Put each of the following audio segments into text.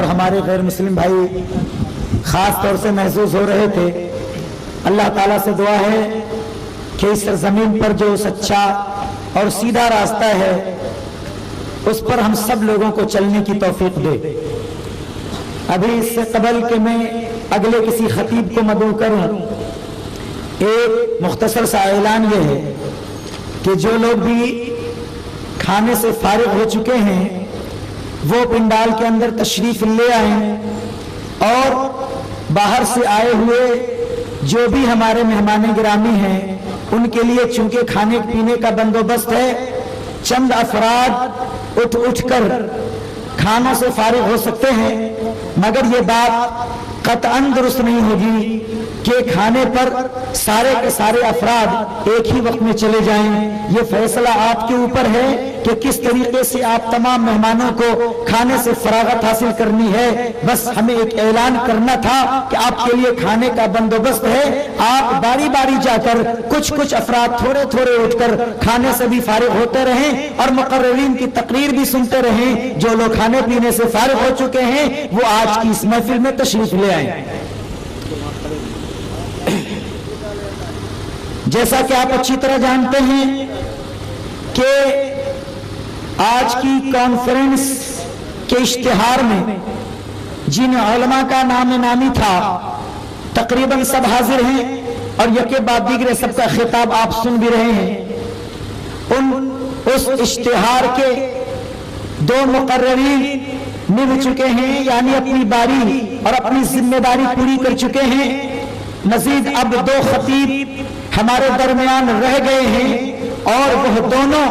اور ہمارے غیر مسلم بھائی خاص طور سے محسوس ہو رہے تھے. اللہ تعالیٰ سے دعا ہے کہ اس سرزمین پر جو سچا اور سیدھا راستہ ہے اس پر ہم سب لوگوں کو چلنے کی توفیق دے. ابھی اس سے قبل کہ میں اگلے کسی خطیب کو مدعو کروں، ایک مختصر سا اعلان یہ ہے کہ جو لوگ بھی کھانے سے فارغ ہو چکے ہیں وہ پنڈال کے اندر تشریف لے آئیں، اور باہر سے آئے ہوئے جو بھی ہمارے مہمان گرامی ہیں ان کے لیے چونکہ کھانے پینے کا بندوبست ہے، چند افراد اٹھ کر کھانوں سے فارغ ہو سکتے ہیں، مگر یہ بات قطعاً درست نہیں ہوگی کہ کھانے پر سارے کے سارے افراد ایک ہی وقت میں چلے جائیں. یہ فیصلہ آپ کے اوپر ہے کہ کس طریقے سے آپ تمام مہمانوں کو کھانے سے فراغت حاصل کرنی ہے. بس ہمیں ایک اعلان کرنا تھا کہ آپ کے لیے کھانے کا بندوبست ہے. آپ باری باری جا کر کچھ افراد تھوڑے تھوڑے اٹھ کر کھانے سے بھی فارغ ہوتے رہیں اور مقررین کی تقریر بھی سنتے رہیں. جو لوگ کھانے پینے سے فارغ ہو چکے ہیں وہ آج کی اس محفل میں تشریف لے آئیں. جیسا کہ آپ اچھی طرح جانتے ہیں کہ آج کی کانفرنس کے اشتہار میں جن علماء کا نام نامی تھا تقریباً سب حاضر ہیں، اور یکے بعد دیگرے سب کا خطاب آپ سن بھی رہے ہیں. اس اشتہار کے دو مقررین مل چکے ہیں، یعنی اپنی باری اور اپنی ذمہ داری پوری کر چکے ہیں. مزید اب دو خطیب ہمارے درمیان رہ گئے ہیں، اور وہ دونوں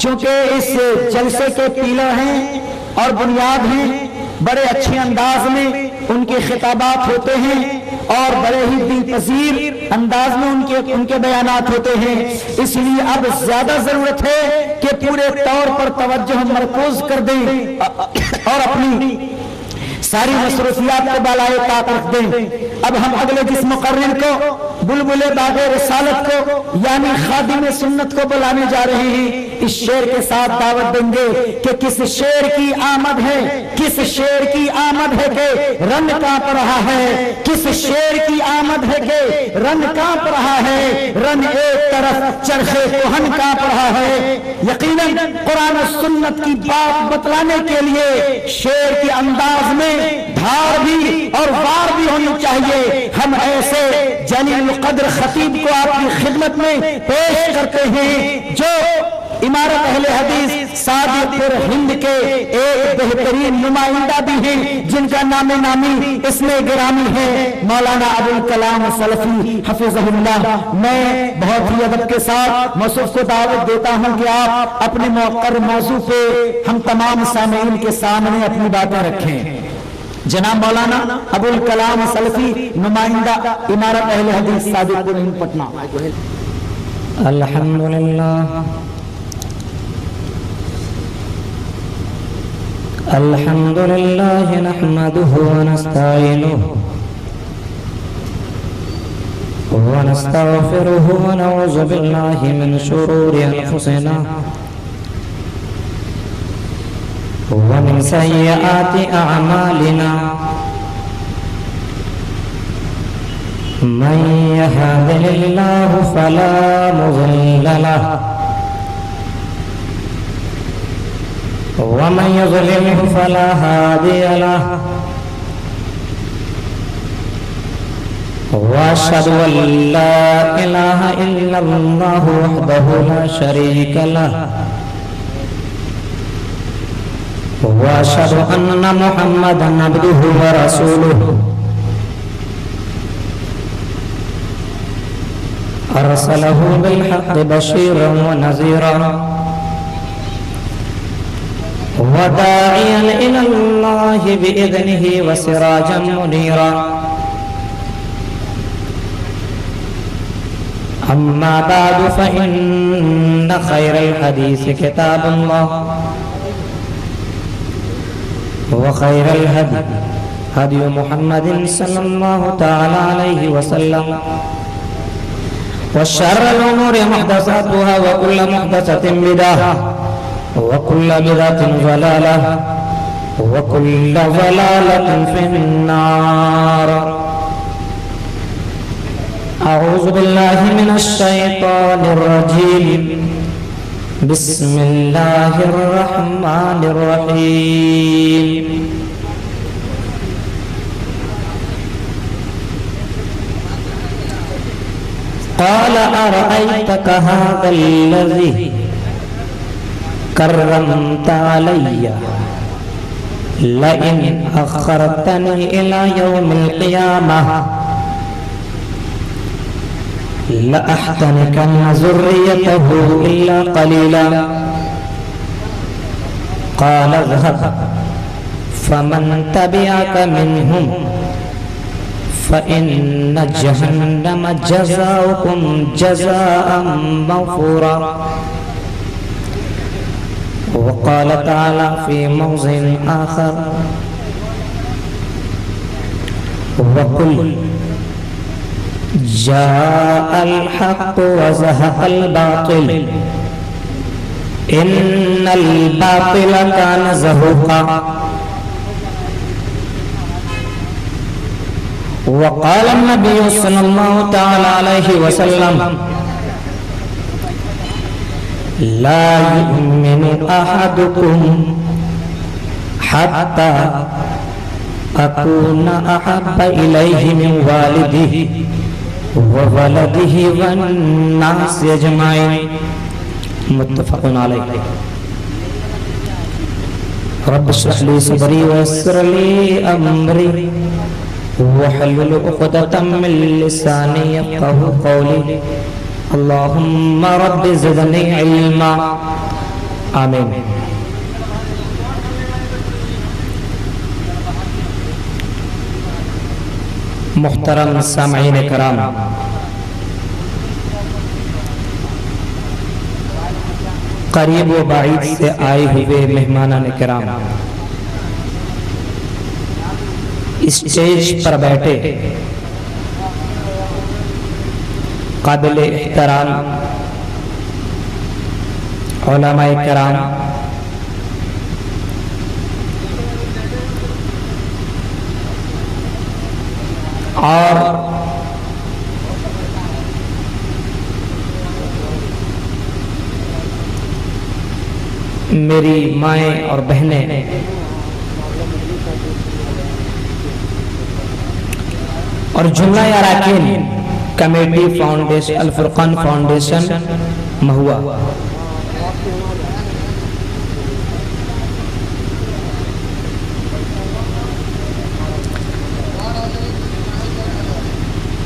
چونکہ اس جلسے کے پیلر ہیں اور بنیاد ہیں، بڑے اچھے انداز میں ان کے خطابات ہوتے ہیں اور بڑے ہی دل پذیر انداز میں ان کے بیانات ہوتے ہیں. اس لیے اب زیادہ ضرورت ہے کہ پورے طور پر توجہ مرکوز کر دیں اور اپنی ساری مصروفیات کو بالائے طاق رکھ دیں. اب ہم اگلے جس مقرر کو بلبل باغ رسالت کو یعنی خادم سنت کو بلانے جا رہے ہیں، اس شعر کے ساتھ دعوت دیں گے کہ کس شعر کی آمد ہے، کس شعر کی آمد ہے کہ رن کانپ رہا ہے، کس شعر کی آمد ہے کہ رن کانپ رہا ہے، رن ایک طرف چرخے کوہن کانپ رہا ہے. یقیناً قرآن و سنت کی بات بتلانے کے لیے شعر کے انداز میں دھار بھی اور وار بھی ہونی چاہیے. ہم ایسے جلیل قدر خطیب کو آپ کی خدمت میں پیش کرتے ہیں جو امارت اہل حدیث صادق ہند کے ایک بہترین نمائندہ بھی ہیں، جن کا نام نامی اسم گرامی ہے مولانا ابوالکلام سلفی حفظہ اللہ. میں بہت ہی ادب کے ساتھ موصوف کو دعوت دیتا ہوں کہ آپ اپنے مقرر موضوع پہ ہم تمام سامعین کے سامنے اپنی باتیں رکھیں. جناب مولانا ابوالکلام سلفی، نمائندہ امارت اہل حدیث صادق ہند پٹنہ. الحمدللہ الحمدللہ نحمده ونستعینه ونستغفره ونعوذ باللہ من شرور انفسنا ومن سیئات اعمالنا من يهده الله فلا مضل له ومن يضلله فلا هادي له واشهد ان لا اله الا الله وحده لا شريك له واشهد ان محمدا عبده ورسوله ارسله بالحق بشيرا ونذيرا وداعيا إلى الله بإذنه وسراجا منيرا. أما بعد فإن خير الحديث كتاب الله وخير الهدي هدي محمد صلى الله تعالى عليه وسلم وشر الأمور محدثاتها وكل محدثة بدعة وكل بدعة ضلالة وكل ضلالة في النار. أعوذ بالله من الشيطان الرجيم. بسم الله الرحمن الرحيم. قال أرأيتك هذا الذي كرمت علي لئن أخرتني إلى يوم القيامة لأحتنكن ذريته إلا قليلا. قال اذهب فمن تبعك منهم فإن جهنم جزاؤكم جزاء موفورا. وقال تعالى في موضع آخر وقل جاء الحق وزهق الباطل إن الباطل كان زهوقا. وقال النبي صلى الله تعالى عليه وسلم لا يؤمن أحدكم حتى أكون أحب إليه من والده وولده والناس أجمعين. متفق عليه. رب اشرح لي صدري ويسر لي أمري واحلل عقدة من لساني يفقهوا قولي. اللهم رب زدني علما. آمین. محترم سامعین کرام، قریب و بعید سے آئے ہوئے مہمانان کرام، اسٹیج پر بیٹھے قابل احترام علماء کرام، اور میری مائیں اور بہنیں، اور جملہ اراکین کمیٹی فاؤنڈیشن الفرقان فاؤنڈیشن مہوا،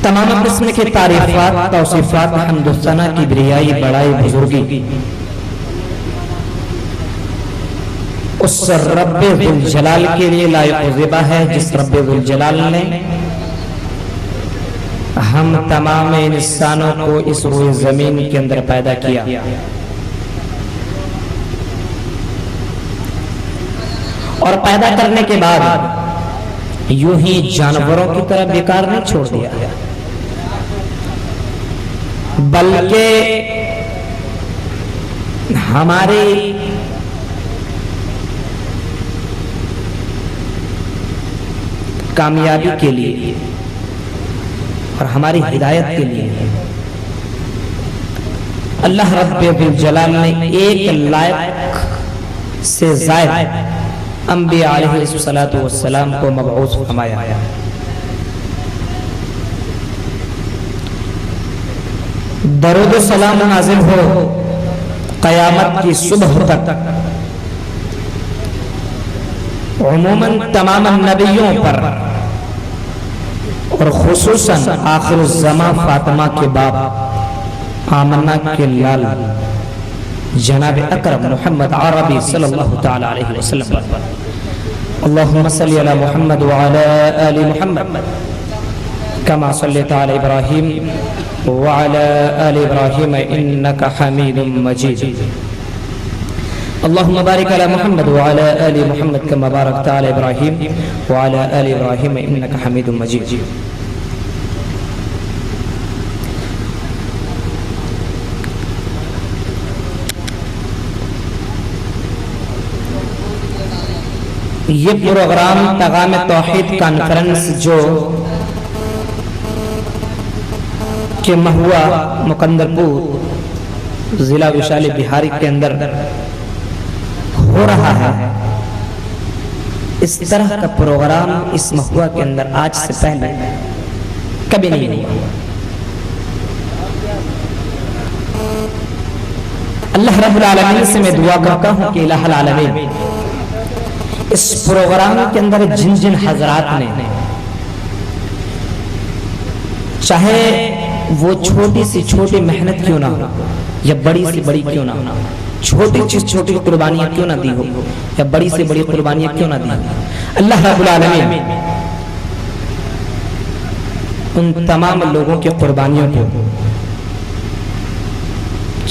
تمام قسم کی تعریفات، توصیفات، حمد و ثنا، کبریائی، بڑائی، بزرگی اس رب ذوالجلال کے لیے لائق و زیبا ہے، جس رب ذوالجلال نے ہم تمام انسانوں کو اس روئے زمین کے اندر پیدا کیا، اور پیدا کرنے کے بعد یوں ہی جانوروں کی طرح بیکار نہیں چھوڑ دیا، بلکہ ہماری کامیابی کے لیے اور ہماری ہدایت کے لیے اللہ رب الجلال نے ایک لائق سے زائد انبیاء علیہ السلام کو مبعوث فرمایا. درود و سلام نازل ہو قیامت کی صبح تک عموماً تمام نبیوں پر، اور خصوصاً آخر الزمان فاطمہ کے باپ آمنہ کے لال جناب اکرم محمد عربی صلی اللہ تعالی علیہ وسلم پر. اللہم صلی علی محمد وعلی آل محمد کما صلیت علی ابراہیم وعلی آل ابراہیم انکا حمید مجید. اللہم بارک علی محمد وعلی آل محمد کما بارکت علی ابراہیم وعلی آل ابراہیم انکا حمید مجید. یہ پروگرام پیغام توحید کانفرنس جو کہ مہوا مکندرپور ضلع وشالی بہاری کے اندر ہو رہا ہے، اس طرح کا پروگرام اس مہوا کے اندر آج سے پہلے کبھی نہیں ہوا۔ اللہ رب العالمین سے میں دعا کرتا ہوں کہ الہ العالمین اس پروگرام کے اندر جن جن حضرات نے چاہے وہ چھوٹی سی چھوٹی محنت کیوں نہ ہو یا بڑی سی بڑی کیوں نہ ہو، چھوٹی سی چھوٹی قربانیاں کیوں نہ دی ہو یا بڑی سے بڑی قربانیاں کیوں نہ دی ہو، اللہ رب العالمین ان تمام لوگوں کی قربانیوں کو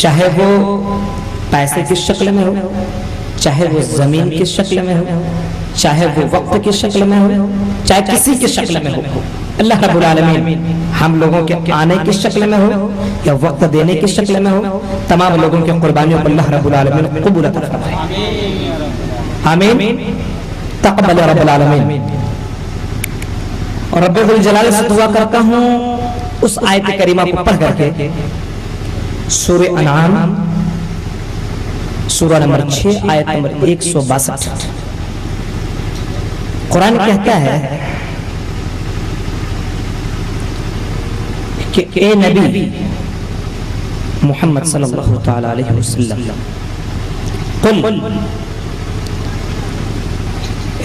چاہے وہ پیسے کی شکل میں ہو، چاہے وہ زمین کی شکل میں ہو، چاہے وہ وقت کی شکل میں ہو، چاہے کسی کی شکل میں ہو، اللہ رب العالمین ہم لوگوں کے آنے کی شکل میں ہو یا وقت دینے کی شکل میں ہو، تمام لوگوں کی قربانیوں پر اللہ رب العالمین قبول عطا فرمائے، آمین تقبل رب العالمین۔ اور رب الجلال سے دعا کرتا ہوں اس آیت کریمہ کو پڑھ کر کے سورہ انعام سورہ نمبر 6 آیت نمبر 162 قرآن کہتا ہے کہ اے نبی محمد صلی اللہ تعالی علیہ وسلم قل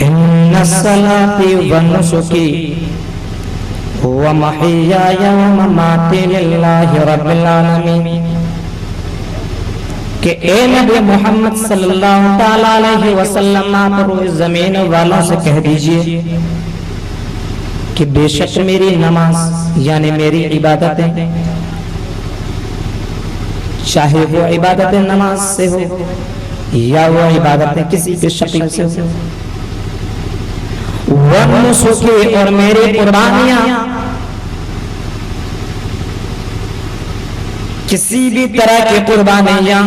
ان صلاتی و نسکی ومحیای ومماتی للہ رب العالمین، کہ اے نبی محمد صلی اللہ تعالی علیہ وسلم آپ روئے زمین والوں سے کہہ دیجئے کہ بے شک میری نماز یعنی میری عبادتیں، چاہے وہ عبادت نماز سے ہو یا وہ عبادتیں کسی بھی شکل سے ہو، وَنُسُكِ اور میری قربانیاں کسی بھی طرح کی قربانیاں،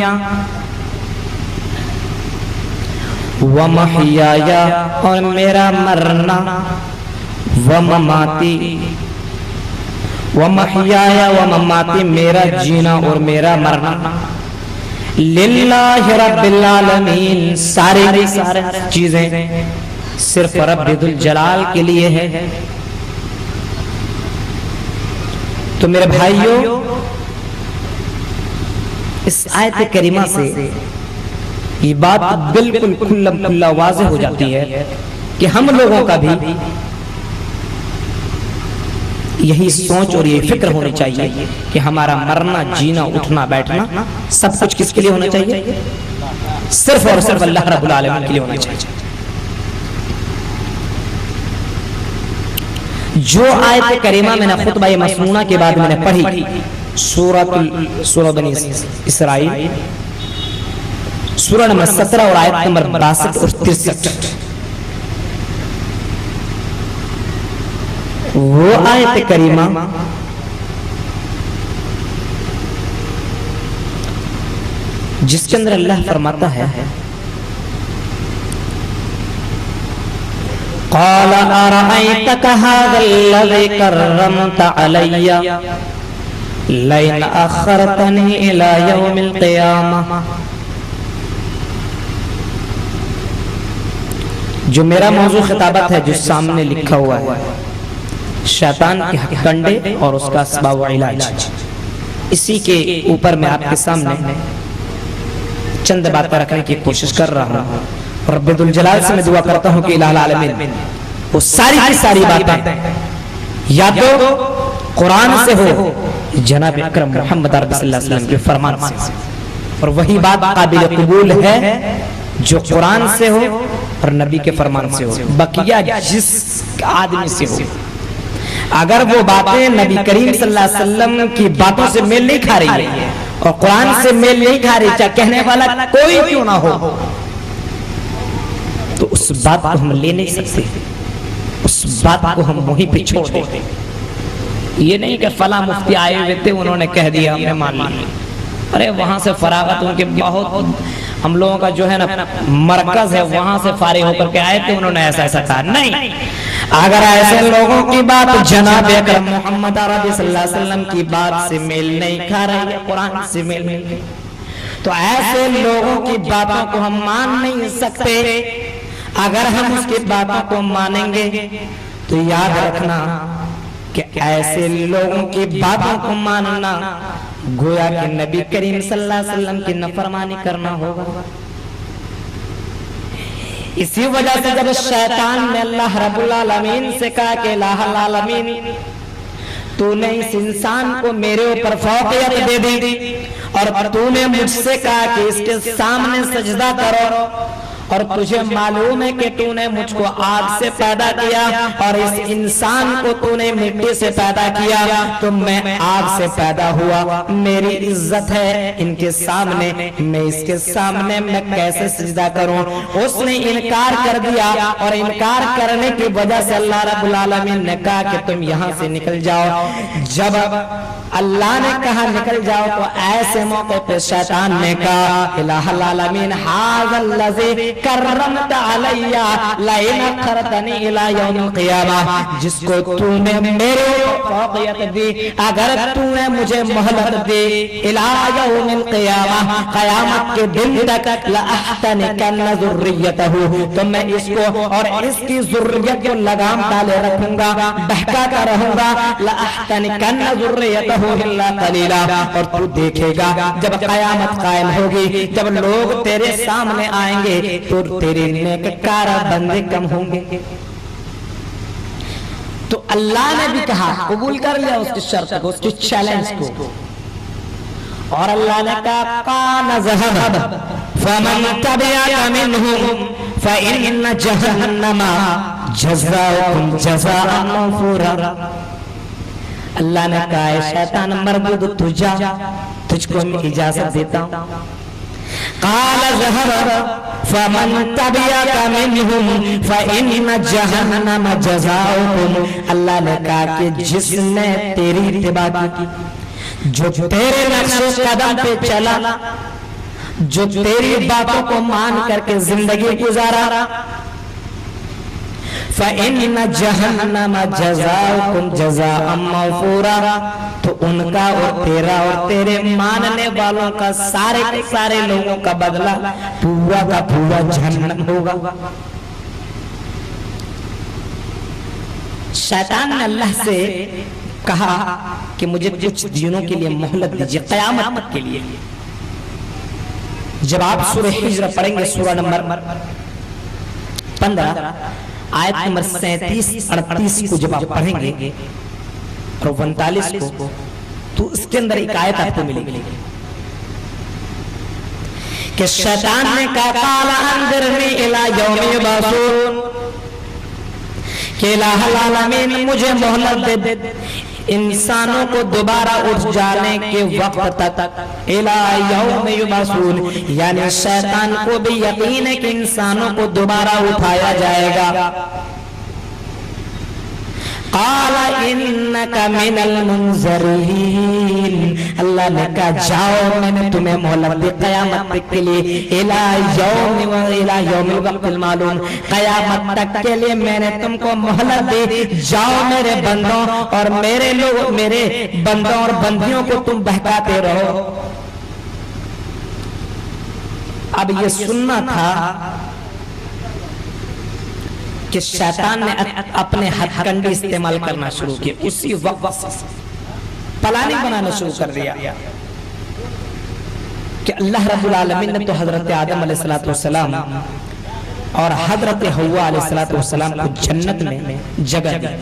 وَمَحْيَايَ اور میرا مرنا، وَمَمَاتِي وَمَحْيَايَ وَمَمَاتِي میرا جینا اور میرا مرنا، للہ رب العالمین ساری چیزیں صرف رب ذوالجلال کے لیے ہے۔ تو میرے بھائیوں اس آیت کریمہ سے یہ بات بالکل کھلم کھلا واضح ہو جاتی ہے کہ ہم لوگوں کا بھی یہی سوچ اور یہ فکر ہونی چاہیے کہ ہمارا مرنا جینا اٹھنا بیٹھنا سب کچھ کس کے لیے ہونا چاہیے؟ صرف اور صرف اللہ رب العالمین کے لیے ہونا چاہیے۔ جو آیت کریمہ میں نے خطبہ مسنونہ کے بعد میں نے پڑھی سورہ بنی اسرائیل سورہ نمبر 17 اور آیت نمبر 62 اور 63، وہ آیت کریمہ جس کے اندر اللہ فرماتا ہے قال ارأيتك هذا الذي كرمت علي لئن اخرتني الى يوم القيامة، جو میرا موضوع خطابت ہے جو سامنے لکھا ہوا ہے شیطان کے کنڈے اور اس کا اسباب و علاج، اسی کے اوپر میں آپ کے سامنے چند باتیں رکھنے کی کوشش کر رہا ہوں۔ رب ذوالجلال سے میں دعا کرتا ہوں کہ الہ العالمین وہ ساری کی ساری باتیں یا تو قرآن سے ہو جناب اکرم محمد عربی صلی اللہ علیہ وسلم کے فرمان سے، اور وہی بات قابل قبول ہے جو قرآن سے ہو اور نبی کے فرمان سے ہو، بقیہ جس آدمی سے ہو، اگر وہ باتیں نبی کریم صلی اللہ علیہ وسلم کی باتوں سے میل نہیں کھا رہی ہے اور قرآن سے میل نہیں کھا رہی، چاہے کہنے والا کوئی کیوں نہ ہو، تو اس بات کو ہم لے نہیں سکتے، اس بات کو ہم وہیں پہ چھوڑ دیتے۔ یہ نہیں کہ فلاں مفتی آئے ہوئے تھے انہوں نے کہہ دیا ہم نے مان لیا، ارے وہاں سے فراغت ان کے بہت ہم لوگوں کا جو ہے نا مرکز ہے وہاں سے فارغ ہو کر کے آئے تھے انہوں نے ایسا ایسا کہا. نہیں، اگر ایسے لوگوں کی بات جناب اکرم محمد عربی صلی اللہ علیہ وسلم کی بات سے میل نہیں کھا رہی ہے، قرآن سے میل نہیں، تو ایسے لوگوں کی باتوں کو ہم مان نہیں سکتے. اگر ہم اس کی باتوں کو مانیں گے تو یاد رکھنا کہ ایسے لوگوں کی باتوں کو ماننا گویا کہ نبی کریم صلی اللہ علیہ وسلم کی نافرمانی کرنا ہوگا. اسی وجہ سے جب شیطان نے اللہ رب العالمین سے کہا کہ الہ العالمین تو نے اس انسان کو میرے اوپر فوقیت دے دی اور تو نے مجھ سے کہا کہ اس کے سامنے سجدہ کرو، اور تجھے معلوم ہے کہ تو نے مجھ کو آگ سے پیدا کیا اور اس انسان کو تو نے مٹی سے پیدا کیا، تو میں آگ سے پیدا ہوا، میری عزت ہے ان کے سامنے، میں اس کے سامنے میں کیسے سجدہ کروں؟ اس نے انکار کر دیا، اور انکار کرنے کی وجہ سے اللہ رب العالمین نے کہا کہ تم یہاں سے نکل جاؤ. جب اللہ نے کہا نکل جاؤ تو ایسے موقع پہ شیطان نے کہا الہ العالمین ھذا الذی کرمت علی لئن اخرتنی الی یوم القیامہ، جس کو تو نے میرے فوقیت دی، اگر تو نے مجھے مہلت دی الی یوم القیامہ، قیامت کے دن تک، لاحتنکن ذریتہ، تو میں اس کو اور اس کی ذریت کو لگام ڈالے رکھوں گا، بہکاتا رہوں گا، لاحتنکن ذریتہ الا قلیلا. اور تو دیکھے گا جب قیامت قائم ہوگی، جب لوگ تیرے سامنے آئیں گے تو تیرے نیککار بندے کم ہوں گے. تو اللہ نے بھی کہا، قبول کر لیا اس کی شرط کو، اس کی چیلنج کو، اور اللہ نے کہا قال ذهب فمن تبعك منهم فإن جهنم جزاؤكم جزاء موفورا. اللہ نے کہا ہے شیطان مردود تو جا، تجھ کو میں اجازت دیتا ہوں. قال ذهب فمن تبعك منهم فإن جهنم جزاؤكم. اللہ نے کہا کہ جس نے تیری اتباع کی، جو تیرے نقش قدم پہ چلا، جو تیری باتوں کو مان کر کے زندگی گزارا، فَإِنَّ جَهَنَّمَ جَزَاؤُكُمْ جَزَاءً مَوْفُورًا، تو ان کا اور تیرا اور تیرے ماننے والوں کا سارے کے سارے لوگوں کا بدلہ پورا کا پورا جہنم ہوگا. شیطان نے اللہ سے کہا کہ مجھے کچھ دنوں کے لیے مہلت دیجئے، قیامت تک کے لیے. جب آپ سورہ ہجر پڑھیں گے، سورہ نمبر 15 آیت نمبر 37-38 کو جب آپ پڑھیں گے اور 39 کو، تو اس کے اندر ایک آیت آپ کو ملے گی کہ شیطان نے کہا قال انظرنی الی یوم یبعثون، کہ الہ العالمین مجھے مہلت دے انسانوں کو دوبارہ اٹھ جانے کے وقت تک، الی یوم یبعثون، یعنی شیطان کو بھی یقین ہے کہ انسانوں کو دوبارہ اٹھایا جائے گا. قال انک من المنظرین، اللہ نے کہا جاؤ میں نے تمہیں مہلت دی قیامت تک کے لیے، الی یوم الوقت المعلوم، قیامت تک کے لیے میں نے تم کو مہلت دی. جاؤ میرے بندوں اور میرے لوگ، میرے بندوں اور بندیوں کو تم بہکاتے رہو. اب یہ سننا تھا کہ شیطان نے اپنے ہتھ کنڈے استعمال کرنا شروع کیا، اسی وقت پلاننگ بنانا شروع کر دیا کہ اللہ رب العالمین نے تو حضرت آدم علیہ السلام اور حضرت حوا علیہ السلام کو جنت میں جگہ دی،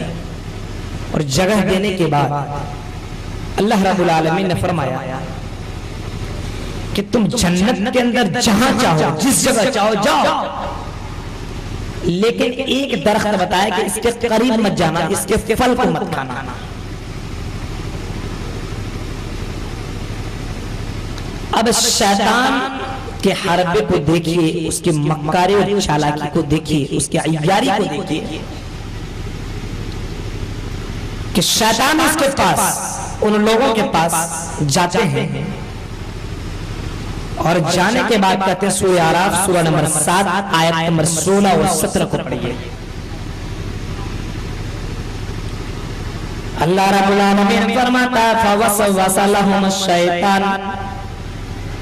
اور جگہ دینے کے بعد اللہ رب العالمین نے فرمایا کہ تم جنت کے اندر جہاں چاہو، جس جگہ چاہو جاؤ، لیکن ایک درخت بتایا کہ اس کے قریب مت جانا، اس کے پھل کو مت کھانا. اب شیطان کے حربے کو دیکھیے، اس کی مکاری اور چالاکی کو دیکھیے، اس کی عیاری کو دیکھیے کہ شیطان اس کے پاس، ان لوگوں کے پاس جاتے ہیں اور جانے کے بعد کہتے ہیں سورہ اعراف سورہ نمبر 7 آیت نمبر 16 اور 17 کو پڑھیے. اللہ رب العالمین فرماتا ہے فوسوس لهم الشیطان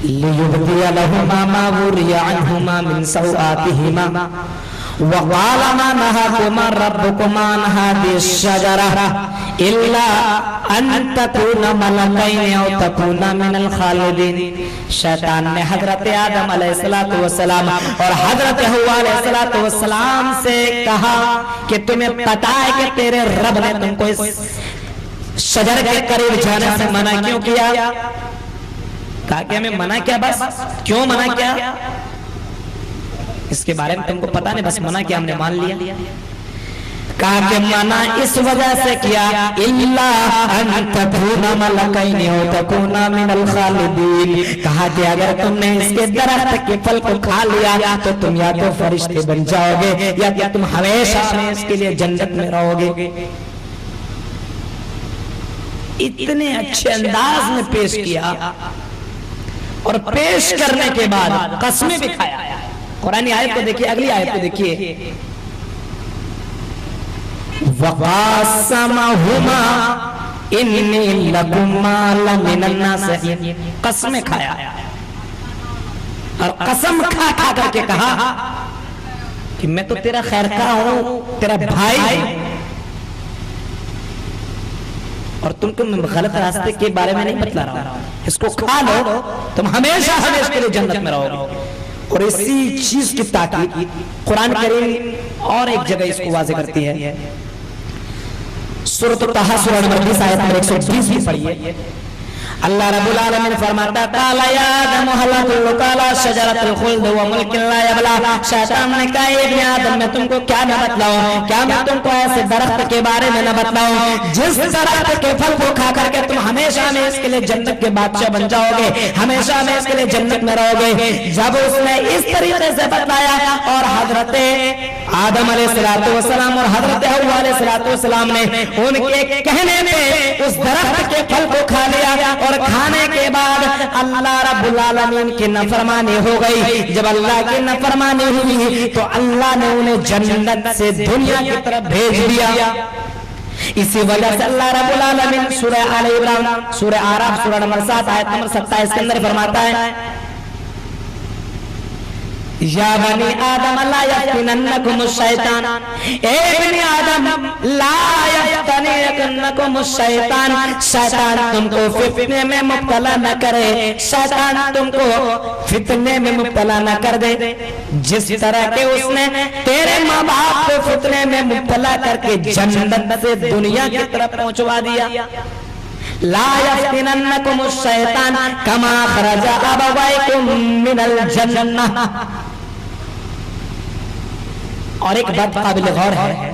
لیبدی لهما ما وري عنهما من سوآتهما وقال ما نهاكما ربكما عن هذه الشجرة إلا أن تكونا ملكين أو تكونا من الخالدين. شیطان نے حضرت آدم علیہ السلام اور حضرت حوا علیہ السلام سے کہا کہ تمہیں پتہ ہے کہ تیرے رب نے تم کو اس شجر کے قریب جانے سے منع کیوں کیا؟ کہا کہ ہمیں منع کیا، بس کیوں منع کیا اس کے بارے میں تم کو پتہ نہیں، بس منع کیا ہم نے مان لیا. کہا کہ منع اس وجہ سے کیا الا ان تکونا ملکین او تکونا من الخالدین. کہا کہ اگر تم نے اس کے درخت کے پھل کو کھا لیا تو تم یا تو فرشتے بن جاؤ گے یا تم ہمیشہ اس کے لیے جنت میں رہو گے. اتنے اچھے انداز میں پیش کیا اور پیش کرنے کے بعد قسمیں بھی کھایا. قرآن آیت کو دیکھیے، اگلی آیت کو دیکھیے وَقَاسَمَهُمَا إِنِّي لَكُمَا لَمِنَ النَّاصِحِينَ. قسمیں کھایا اور قسم کھا کھا کر کے کہا کہ میں تو تیرا خیر خواہ ہوں، تیرا بھائی ہوں، اور تم کو میں غلط راستے کے بارے میں نہیں بتلا رہا ہوں. اس کو کھا لو تم ہمیشہ ہمیشہ کے لیے جنت میں رہو گے. اور اسی چیز کی تاکید قرآن کریم اور ایک جگہ اس کو واضح کرتی ہے. سورۃ الطٰہٰ سورہ نمبر 20 آیت نمبر 120 بھی پڑھیے. اللہ رب العالمین فرماتا ہے قال یا آدم هل ادلک علی شجرۃ الخلد وملک لا یبلی. شیطان نے کہا اے ابن آدم میں تم کو کیا نہ بتلاؤں، کیا میں تم کو ایسے درخت کے بارے میں نہ بتلاؤں جس درخت کے پھل کو کھا کر کے تم ہمیشہ میں اس کے لیے جنت کے بادشاہ بن جاؤ گے، ہمیشہ میں اس کے لیے جنت میں رہو گے. جب اس نے اس طریقے سے بتلایا اور حضرت آدم علیہ السلام اور حضرت حوا علیہ السلام نے ان کے کہنے پہ اس درخت کے پھل کو کھا لیا اور کھانے کے بعد اللہ رب العالمین کی نافرمانی ہو گئی. جب اللہ کی نافرمانی ہوئی تو اللہ نے انہیں جنت سے دنیا کی طرف بھیج دیا. اسی وجہ سے اللہ رب العالمین سورہ آل عمران سورہ اعراف سورہ نمبر 7 آیت نمبر 27 کے اندر فرماتا ہے یا بنی آدم لا یفتننکم الشیطان. اے بنی آدم لا یفتننکم الشیطان. شیطان تم کو فتنے میں مبتلا نہ کرے، شیطان تم کو فتنے میں مبتلا نہ کر دے جس طرح کہ اس نے تیرے ماں باپ کو فتنے میں مبتلا کر کے جنت سے دنیا کی طرف پہنچوا دیا. لا یفتننکم الشیطان کما اخرج ابویکم من الجنہ. اور ایک بات قابل غور ہے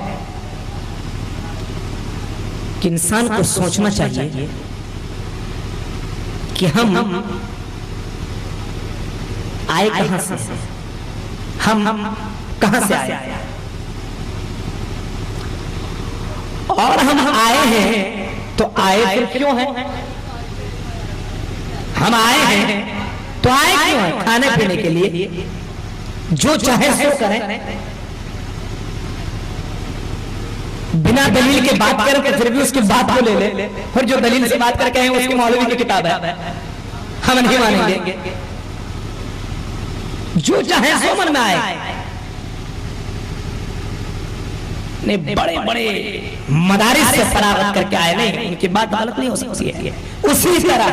کہ انسان کو سوچنا چاہیے کہ ہم آئے کہاں سے، ہم کہاں سے آئے، اور ہم آئے ہیں تو آئے پھر کیوں ہیں؟ ہم آئے ہیں تو آئے کیوں ہیں؟ کھانے پینے کے لیے، جو چاہے سو کریں، بنا دلیل کے بات کریں تو پھر بھی اس کی بات کو لے لیں، اور جو دلیل سے بات کر کے ہیں اس کی مولوی کی کتاب ہے، ہم نہیں مانیں گے. جو چاہے سو من میں آئے. بڑے بڑے مدارس سے فراغت کر کے آئے نہیں، ان کی بات غلط نہیں ہو سکتی ہے. اسی طرح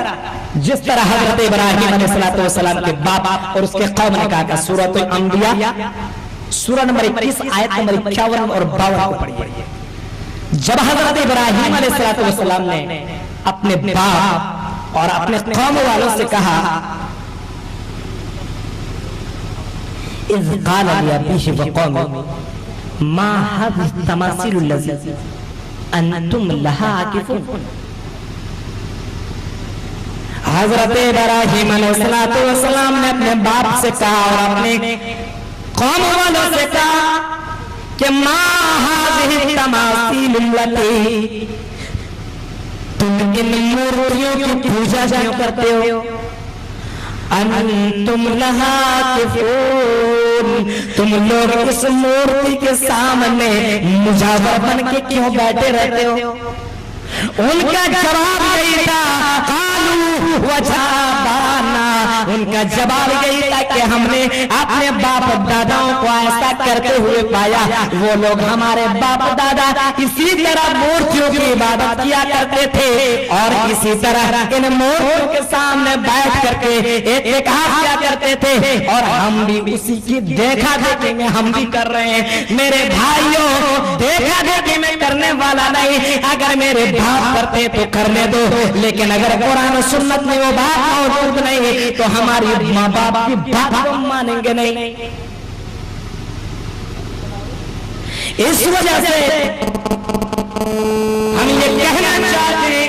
جس طرح حضرت ابراہیم علیہ السلام کے باپ اور اس کے قوم نے کہا کہ سورۃ الانبیاء سورہ نمبر 21 آیت نمبر 51 اور 52 کو پڑھیے. جب حضرت ابراہیم علیہ السلام نے اپنے باپ اور اپنے قوم والوں سے کہا اذ قال لأبیہ وقومہ ما هذه التماثيل التي انتم لها عاكفون. حضرت ابراہیم علیہ السلام نے اپنے باپ سے کہا اور اپنے قوم والوں سے کہا کہ ما هذه التماثيل التي تم ان مورتیوں کی پوجا کیوں کرتے ہو؟ انتم لہا کفون، تم لوگ اس مورتی کے سامنے مجاور بن کے کیوں بیٹھے رہتے ہو؟ ان کا جواب یہی تھا، قالوا وجابانا، ان کا جواب یہی تھا کہ ہم نے اپنے باپ داداؤں کو ایسا کرتے ہوئے پایا، وہ لوگ ہمارے باپ دادا اسی طرح مورتیوں کی عبادت کیا کرتے تھے اور اسی طرح ان مورتیوں کے سامنے بیٹھ کر کے اعتکاف کیا کرتے تھے، اور ہم بھی اسی کی دیکھا دیکھی میں ہم بھی کر رہے ہیں۔ میرے بھائیوں، دیکھا دیکھی میں کرنے والا نہیں، اگر میرے باپ کرتے تو کرنے دو، لیکن اگر قرآن و سنت میں وہ بات موجود نہیں تو ہماری ماں باپ کی بات کو مانیں گے نہیں۔ اس وجہ سے ہم یہ کہنا چاہتے ہیں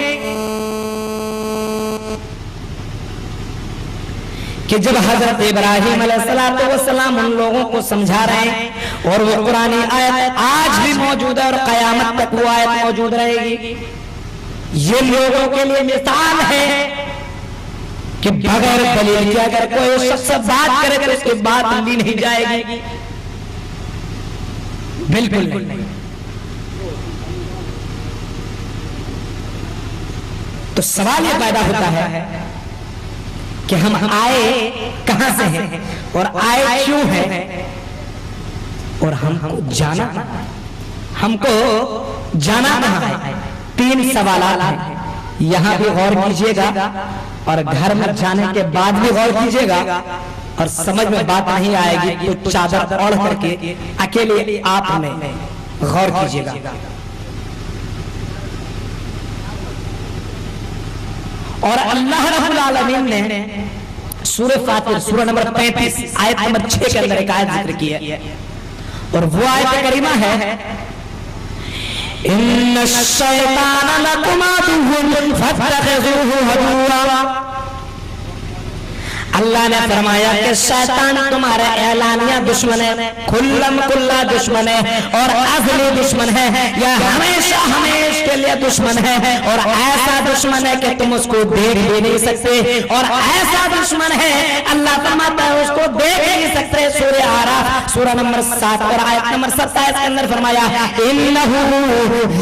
کہ جب حضرت ابراہیم علیہ السلام ان لوگوں کو سمجھا رہے ہیں اور وہ قرآن آیت آج بھی موجود ہے اور قیامت تک وہ آیت موجود رہے گی، یہ لوگوں کے لیے مثال ہے کہ بغیر دلیل کے اگر کوئی شخص بات کرے تو اس کی بات لی نہیں جائے گی، بالکل نہیں۔ تو سوال یہ پیدا ہوتا ہے کہ ہم آئے کہاں سے ہیں اور آئے کیوں ہیں، اور ہم کو جانا کہاں ہے؟ تین سوالات ہیں، یہاں بھی غور کیجئے گا اور گھر میں جانے کے بعد بھی غور کیجئے گا، اور سمجھ میں بات نہیں آئے گی تو چادر اوڑھ کر کے اکیلے آپ میں غور کیجئے گا۔ اور اللہ رب العالمین نے سورہ فاطر سورہ نمبر 35 آیت نمبر 6 کے اندر ایک آیت ذکر کی ہے، اور وہ آیت کریمہ ہے ان الشیطان لکم عدو فاتخذوہ عدوا۔ اللہ نے فرمایا کہ شیطان تمہارا اعلانیہ دشمن ہے، کھلم کھلا دشمن ہے اور ازلی دشمن ہے، یا ہمیشہ ہمیشہ کے لیے دشمن ہے، اور ایسا دشمن ہے کہ تم اس کو دیکھ بھی نہیں سکتے، اور ایسا دشمن ہے اللہ فرماتا ہے اس کو دیکھ نہیں سکتے۔ سورہ اعراف سورہ نمبر 7 اور آیت نمبر 27 کے اندر فرمایا انہ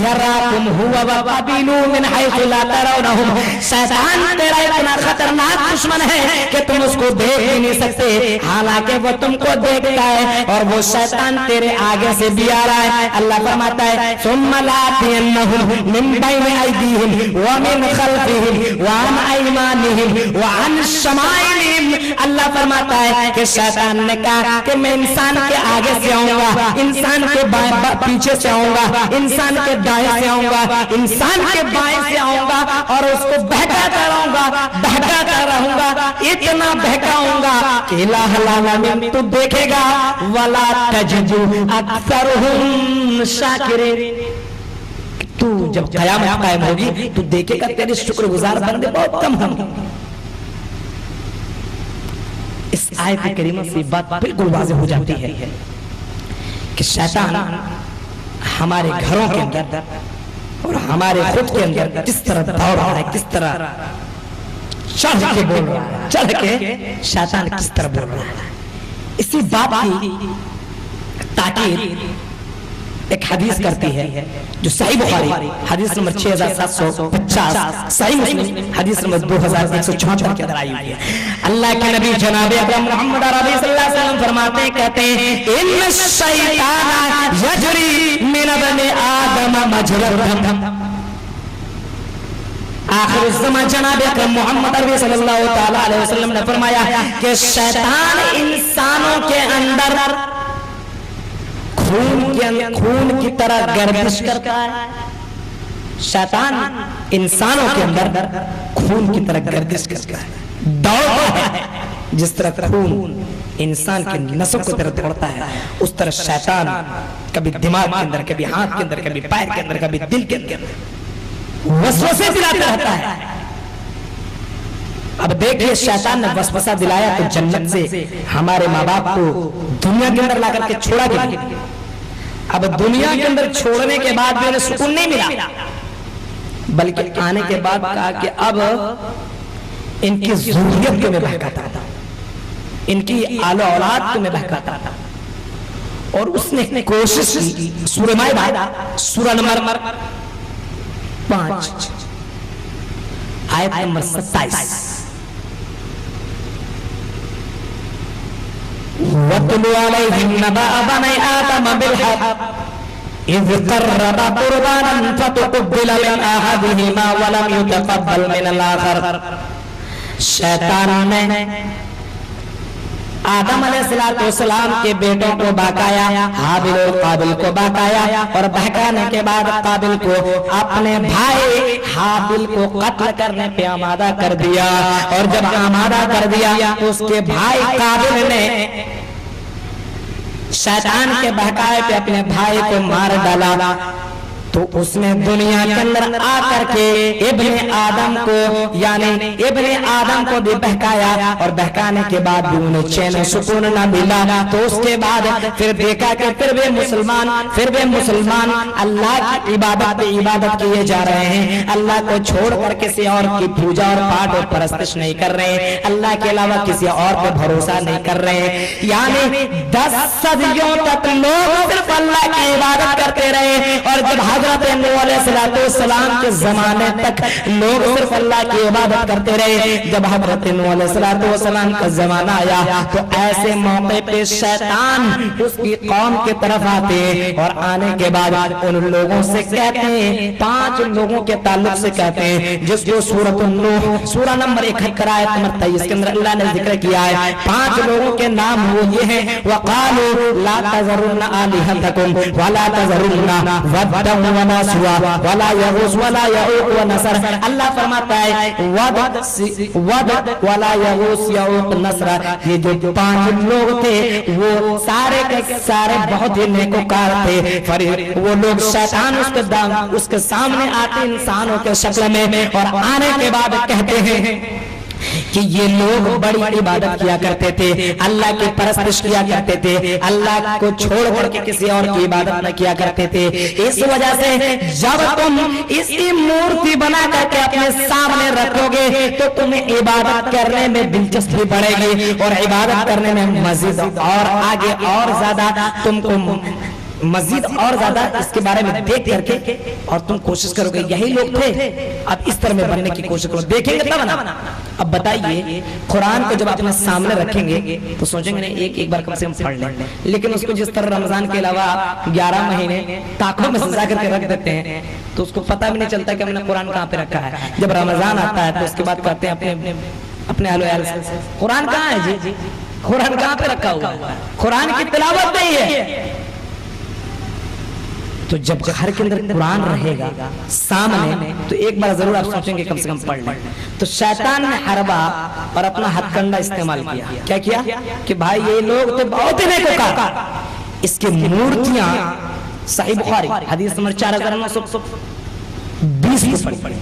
یراکم هو وقبیلہ من حیث لا ترونہم، شیطان تیرا اتنا خطرناک دشمن ہے کہ تم اس کو دیکھ ہی نہیں سکتے، حالانکہ وہ تم کو دیکھتا ہے، اور وہ شیطان تیرے آگے سے بھی آ رہا ہے۔ اللہ فرماتا ہے ثم لآتینہم من بین ایدیہم ومن خلفہم وعن ایمانہم وعن شمائلہم۔ اللہ فرماتا ہے کہ شیطان نے کہا کہ میں انسان کے آگے سے آؤں گا، انسان کے پیچھے سے آؤں گا، انسان کے دائیں سے آؤں گا، انسان کے بائیں سے آؤں گا، اور اس کو بہکاتا رہوں گا، بہکاتا رہوں گا، اتنا بہکاؤں گا کہ الہ العالمین تو دیکھے گا ولا تجدو اکثرہم شاکرین، تو جب قیامت قائم ہوگی تو دیکھے گا تیرے شکر گزار بندے بہت کم ہوں گے۔ اس آیت کریمہ سے بات بالکل واضح ہو جاتی ہے کہ شیطان ہمارے گھروں کے اندر اور ہمارے خود کے اندر کس طرح دوڑ رہا ہے، کس طرح چڑھ کے بول رہا ہے، چڑھ کے شیطان کس طرح بول رہا ہے۔ اسی بات کی تاکید ایک حدیث کرتی ہے جو صحیح بخاری حدیث نمبر 6750، صحیح مسلم حدیث نمبر 2174 کے اندر آئی ہوئی ہے۔ اللہ کے نبی جناب اکرم محمد عربی صلی اللہ علیہ وسلم فرماتے ہیں، کہتے ہیں ان الشیطان یجری من ابن آدم مجری الدم۔ آخر الزمان جناب اکرم محمد عربی صلی اللہ تعالی علیہ وسلم نے فرمایا کہ شیطان انسانوں کے اندر خون کی طرح گردش کرتا ہے۔ شیطان انسانوں کے اندر خون کی طرح گردش کرتا ہے، دوڑتا ہے، جس طرح خون انسان کی نسوں کی طرح دوڑتا ہے، اس طرح شیطان کبھی دماغ کے اندر، کبھی ہاتھ کے اندر، کبھی پیر کے اندر، کبھی دل کے اندر وسوسے دلاتا رہتا ہے۔ اب دیکھئے شیطان نے وسوسہ دلایا تو جنت سے ہمارے ماں باپ کو دنیا کے اندر لا کر کے چھوڑا گیا۔ اب دنیا کے اندر چھوڑنے کے بعد بھی انہیں سکون نہیں ملا، بلکہ آنے کے بعد کہا کہ اب ان کی ضروریت کو میں بہکاتا تھا۔ ان کی آل و اولاد کو میں بہکاتا تھا. اور اس نے کوشش کی. سورہ مائدہ سورہ نمبر 5 آیت نمبر 27. وَاتْلُ عَلَيْهِمْ نَبَأَ بَنِي آدَمَ بِالْحَقِّ إِذْ قَرَّبَا قُرْبَانًا فَتُقُبِّلَ مِنْ أَحَدِهِمَا وَلَمْ يُتَقَبَّلْ مِنَ الْآخَرِ. شیطان نے آدم علیہ السلام کے بیٹوں کو بہکایا, حابل اور قابل کو بہکایا, اور بہکانے کے بعد قابل کو اپنے بھائی حابل کو قتل کرنے پہ آمادہ کر دیا. اور جب آمادہ کر دیا تو اس کے بھائی قابل نے شیطان کے بہکائے پہ اپنے بھائی کو مار ڈالا. تو اس نے دنیا کے اندر آ کر کے ابن آدم کو یعنی ابن آدم کو بھی بہکایا, اور بہکانے کے بعد بھی انہیں چین و سکون نہ ملا. تو اس کے بعد پھر دیکھا کہ پھر بھی مسلمان اللہ کی عبادت پہ عبادت کیے جا رہے ہیں, اللہ کو چھوڑ کر کسی اور کی پوجا اور پاٹ اور پرستش نہیں کر رہے ہیں, اللہ کے علاوہ کسی اور پہ بھروسہ نہیں کر رہے ہیں. یعنی 10 صدیوں تک لوگ صرف اللہ کی عبادت کرتے رہے, اور جب حضرت نوح علیہ السلام کے زمانے تک لوگ صرف اللہ کی عبادت کرتے رہے. جب حضرت نوح علیہ السلام کا زمانہ آیا تو ایسے موقع پہ شیطان اس کی قوم کی طرف آتے, اور آنے کے بعد ان لوگوں سے کہتے ہیں, 5 لوگوں کے تعلق سے کہتے ہیں, جس کو سورۃ النوح سورہ نمبر 71 آیت نمبر 23 کے اندر اللہ نے ذکر کیا ہے. 5 لوگوں کے نام وہ یہ ہیں, وَقَالُوا لَا تَذَرُنَّ آلِهَتَكُمْ وَلَا تَذَرُنَّ وَدًّا وَلَا سُوَاعًا وَلَا يَغُوثَ وَلَا يَعُوقَ وَنَسْرَ. اللہ فرماتا ہے ود ولا یغوث یعوق نصر, یہ جو 5 لوگ تھے وہ سارے کے سارے بہت ہی نیکوکار تھے. وہ لوگ شیطان اس کے سامنے آتے انسانوں کے شکل میں, اور آنے کے بعد کہتے ہیں کہ یہ لوگ بڑی عبادت کیا کرتے تھے, اللہ کی پرستش کیا کرتے تھے, اللہ کو چھوڑ کر کے کسی اور کی عبادت نہ کیا کرتے تھے. اس وجہ سے جب تم اسی مورتی بنا کر کے اپنے سامنے رکھو گے تو تمہیں عبادت کرنے میں دلچسپی بڑھے گی, اور عبادت کرنے میں مزید اور آگے اور زیادہ تم کو مزید اور زیادہ اس کے بارے میں دیکھ کر کے اور تم کوشش کرو گے. یہی لوگ تھے, اب اس طرح میں بننے کی کوشش کرو, دیکھیں گے تب نا. اب بتائیے, قرآن کو جب اپنے سامنے رکھیں گے تو سوچیں گے ایک بار کم سے کم پڑھ لیں, لیکن اس کو جس طرح رمضان کے علاوہ 11 مہینے تاکوں میں سجا کر کے رکھ دیتے ہیں تو اس کو پتہ بھی نہیں چلتا کہ ہم نے قرآن کہاں پہ رکھا ہے. جب رمضان آتا ہے تو اس کے بعد کہتے ہیں اپنے اہل و عیال سے, قرآن کہاں ہے جی, قرآن کہاں پہ رکھا ہوا ہے, قرآن کی تلاوت نہیں ہے. تو جب گھر کے اندر قرآن رہے گا سامنے تو ایک بار ضرور آپ سوچیں گے کم سے کم پڑھ لیں. تو شیطان نے حربہ اور اپنا ہتھ کنڈا استعمال کیا کیا کہ بھائی یہ لوگ تو بہت ہی نیکوکار, اس کی مورتیاں صحیح بخاری حدیث نمبر 4920 کو پڑھی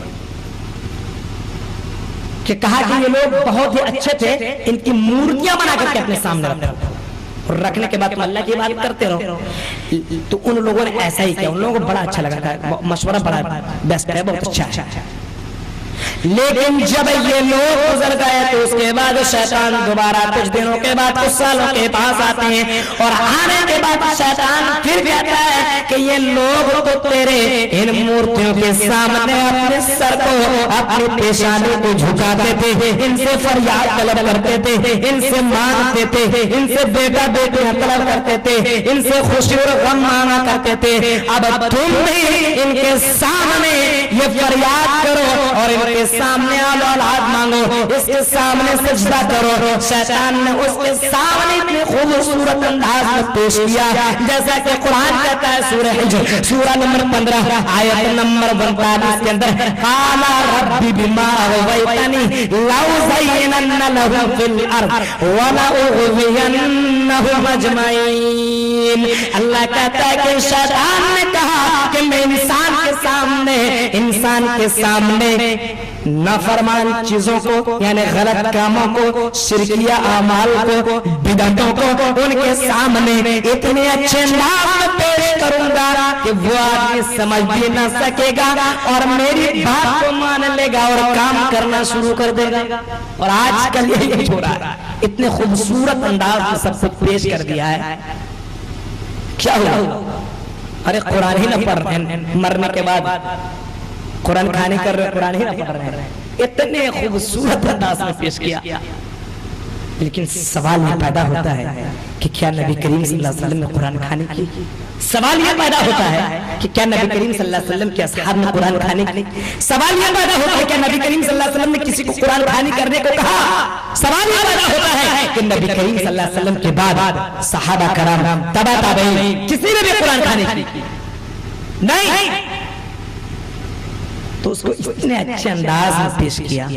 کہ کہا کہ یہ لوگ بہت ہی اچھے تھے, ان کی مورتیاں بنا کر کے اپنے سامنے رکھتے اور رکھنے کے بعد تم اللہ کی عبادت کرتے رہو. تو ان لوگوں نے ایسا ہی کیا, ان لوگوں کو بڑا اچھا لگا تھا, مشورہ بڑا بیسٹ ہے, بہت اچھا ہے. لیکن جب یہ لوگ گزر گئے تو اس کے بعد شیطان دوبارہ کچھ دنوں کے بعد کچھ سالوں کے پاس آتے ہیں, اور آنے کے بعد شیطان پھر کہتا ہے کہ یہ لوگ تو تیرے ان مورتیوں کے سامنے اپنے سر کو اپنی پیشانی کو جھکاتے تھے, ان سے فریاد طلب کرتے تھے, ان سے مانگتے تھے, ان سے بیٹا بیٹیاں طلب کرتے تھے, ان سے خوشی اور غم مانگا کرتے تھے. اب تم بھی ان کے سامنے یہ فریاد کرو اور ان کے سامنے اولاد مانگو, اس کے سامنے سجدہ کرو. شیطان نے اس کے سامنے اتنے خوبصورت انداز میں پیش کیا جیسا کہ قرآن کہتا ہے سورہ حجر سورہ نمبر 15 آیت نمبر 42 کے اندر, قال رب بما اغويتني لأزينن لهم في الارض ولأغوينهم اجمعين. اللہ کہتا ہے کہ شیطان نے کہا کہ میں انسان کے سامنے نافرمان چیزوں کو یعنی غلط کاموں کو, شرکیہ اعمال کو, بدعتوں کو ان کے سامنے اتنے اچھے انداز میں پیش کروں گا کہ وہ آدمی سمجھ بھی نہ سکے گا اور میری بات کو مان لے گا اور کام کرنا شروع کر دے گا. اور آج کل یہی ہو رہا ہے, اتنے خوبصورت انداز میں سب کچھ پیش کر دیا ہے. کیا ہوا؟ ارے قرآن ہی نہ پڑھ رہے ہیں, مرنے کے بعد قرآن کھانی کر رہے, قرآن ہی نہ پڑھ رہے ہیں. اتنے خوبصورت انداز میں پیش کیا. لیکن سوال یہ پیدا ہوتا ہے کہ کیا نبی کریم صلی اللہ علیہ وسلم نے قرآن کھانی کی؟ سوال یہ پیدا ہوتا ہے کہ کیا نبی کریم صلی اللہ علیہ وسلم کے اصحاب نے قرآن کھانی کی؟ سوال یہ پیدا ہوتا ہے کہ نبی کریم صلی اللہ علیہ وسلم نے کسی کو قرآن کھانی کرنے کو کہا؟ سوال یہ پیدا ہوتا ہے کہ نبی کریم صلی اللہ علیہ وسلم کے بعد صحابہ کرام, تبع تابعین, کسی نے بھی قرآن کھانی کی نہیں. تو اس کو اتنے اچھے انداز میں پیش کیا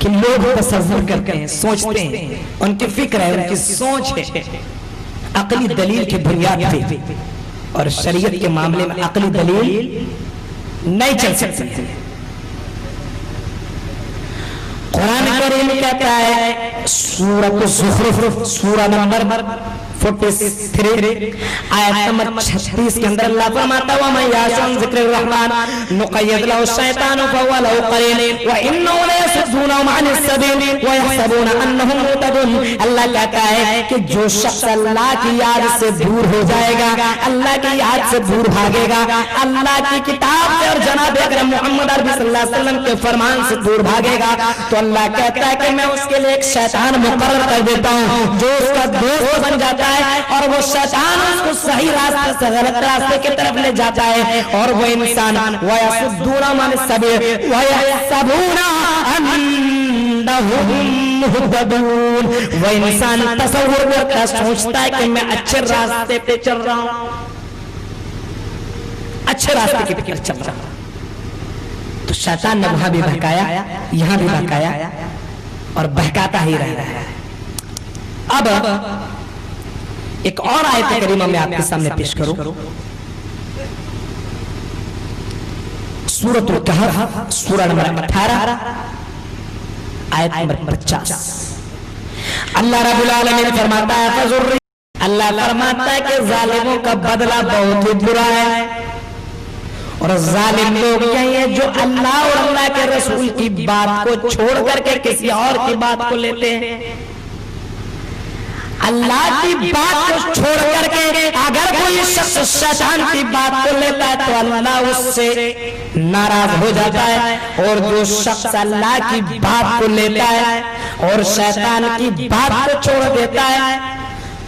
کہ لوگ تصور کرتے ہیں, سوچتے ہیں, ان کی فکر ہے, ان کی سوچ ہے, عقلی دلیل کی بنیاد پہ, اور شریعت کے معاملے میں عقلی دلیل نہیں چل سکتی. قرآن کریم کہتا ہے سورۃ الزخرف سورہ نمبر 43 آیت نمبر 36 کے اندر اللہ فرماتا ہے وَمَن يَعْشُ عَن ذِكْرِ الرَّحْمَنِ نُقَيِّضْ لَهُ الشَّيْطَانُ فَهُوَ لَهُ قَرِينٌ وَإِنَّهُمْ لَيَصُدُّونَهُمْ عَنِ السَّبِيلِ وَيَحْسَبُونَ أَنَّهُمْ مُهْتَدُونَ. اللہ کہتا ہے کہ جو شخص اللہ کی یاد سے دور ہو جائے گا, اللہ کی یاد سے دور بھاگے گا, اللہ کی کتاب سے اور جناب اکرم محمد عربی صلی اللہ علیہ وسلم کے فرمان سے دور بھاگے گا, تو اللہ کہتا ہے کہ میں اس کے لیے ایک شیطان مقرر کر دیتا ہوں جو اس کا دوست بن جاتا ہے, اور وہ شیطان اس کو صحیح راستے سے غلط راستے کی طرف لے جاتا ہے. اور وہ انسان وَيَصُدُّونَ عَنِ السَّبِيلِ وَيَحْسَبُونَ أَنَّهُمْ مُهْتَدُونَ. وہ انسان تصور کرتا ہے, سوچتا ہے کہ میں اچھے راستے پہ چل رہا ہوں, اچھے راستے کی فکر چل رہا ہوں. تو شیطان نے وہاں بھی بہکایا, یہاں بھی بہکایا, اور بہکاتا ہی رہا ہے. اب ایک اور آیت کریمہ میں آپ کے سامنے پیش کروں, سورۃ الکہف سورہ نمبر 18 آیت نمبر 50. اللہ رب العالمین فرماتا ہے اللہ فرماتا ہے کہ ظالموں کا بدلہ بہت ہی برا ہے, اور ظالم لوگ یہ ہیں جو اللہ اور اللہ کے رسول کی بات کو چھوڑ کر کے کسی اور کی بات کو لیتے ہیں. اللہ کی بات کو چھوڑ کر کے اگر کوئی شخص شیطان کی بات کو لیتا ہے تو اللہ اس سے ناراض ہو جاتا ہے, اور جو شخص اللہ کی بات کو لیتا ہے اور شیطان کی بات کو چھوڑ دیتا ہے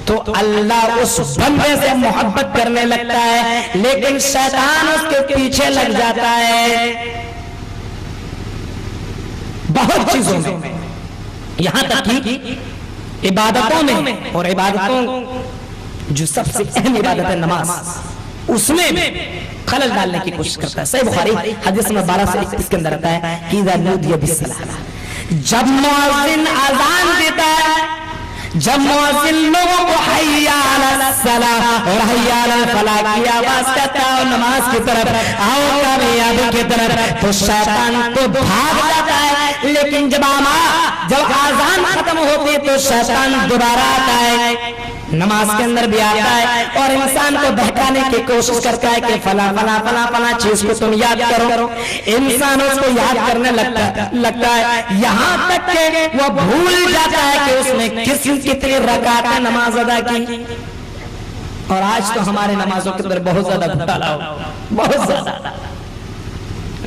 تو اللہ اس بندے سے محبت کرنے لگتا ہے, لیکن شیطان اس کے پیچھے لگ جاتا ہے بہت چیزوں میں, یہاں تک کہ عبادتوں میں, اور عبادتوں جو سب سے اہم عبادت ہے نماز, اس میں خلل ڈالنے کی کوشش کرتا ہے. صحیح بخاری حدیث میں 12 سے 21 کے اندر آتا ہے کہ اذا نودی بالصلاۃ, جب مؤذن اذان دیتا ہے, جب مؤذن لوگوں کو حی علی الصلاۃ اور حی علی الفلاح کی آواز کرتا ہے اور نماز کی طرف, آؤ کامیابی کی طرف, تو شیطان تو بھاگ جاتا ہے. لیکن جب آذان ختم ہوتی ہے تو شیطان دوبارہ آتا ہے, نماز کے اندر بھی آتا ہے, اور انسان کو بہکانے کی کوشش کرتا ہے کہ فلاں فلاں فلاں فلاں چیز کو تم یاد کرو. انسان اس کو یاد کرنے لگتا ہے, یہاں تک کہ وہ بھول جاتا ہے کہ اس نے کتنی رکعتیں نماز ادا کی. اور آج تو ہمارے نمازوں کے اندر بہت زیادہ گھوٹالا ہو, بہت زیادہ.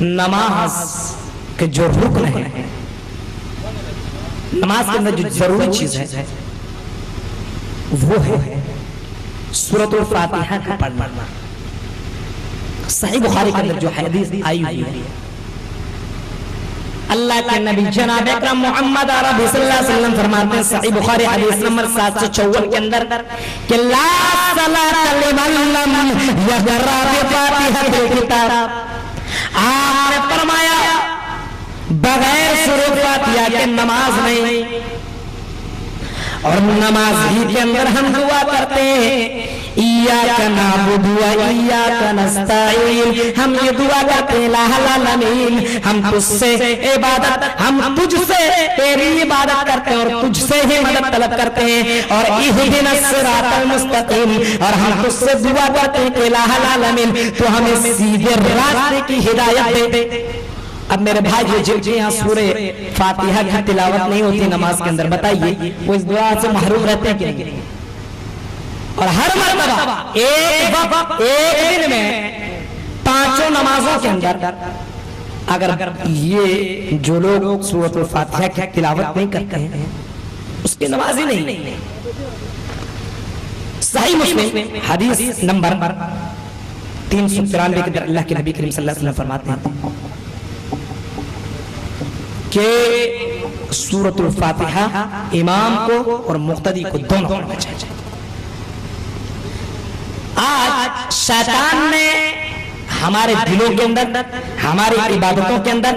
نماز کے جو رکن ہیں, نماز کے اندر جو ضروری چیز ہے وہ ہے سورۃ الفاتحہ کا پڑھنا. صحیح بخاری کے اندر جو حدیث آئی ہوئی ہے, اللہ کے نبی جناب اکرم محمد عربی صلی اللہ علیہ وسلم فرماتے ہیں صحیح بخاری حدیث نمبر 754 کے اندر کہ لا صلاۃ لمن لم یقرأ بفاتحۃ الکتاب. آپ نے فرمایا بغیر سورۃ فاتحہ کے نماز نہیں, اور نماز ہی کے اندر ہم دعا کرتے ہیں ایاک نعبد و ایاک نستعین, ہم یہ دعا کرتے ہیں الہ العالمین, ہم تجھ سے عبادت, ہم تجھ سے تیری عبادت کرتے ہیں اور تجھ سے ہی مدد طلب کرتے ہیں, اور اہدنا الصراط المستقیم, اور ہم تجھ سے دعا کرتے ہیں کہ الہ العالمین تو ہمیں سیدھے راستے کی ہدایت دے. اب میرے بھائی جن کے یہاں سورہ فاتحہ کی تلاوت نہیں ہوتی نماز کے اندر، بتائیے وہ اس دعا سے محروم رہتے ہیں کہ نہیں؟ اور ہر مرتبہ ایک وقت ایک دن میں 5 نمازوں کے اندر اگر یہ جو لوگ سورۃ الفاتحہ کی تلاوت نہیں کرتے ہیں اس کی نماز ہی نہیں۔ صحیح مسلم حدیث نمبر 393 کے در اللہ کے نبی کریم صلی اللہ علیہ وسلم فرماتے ہیں کہ سورۃ الفاتحہ امام کو اور مقتدی کو دونوں پڑھنا چاہیے۔ آج شیطان نے ہمارے دلوں کے اندر، ہماری عبادتوں کے اندر،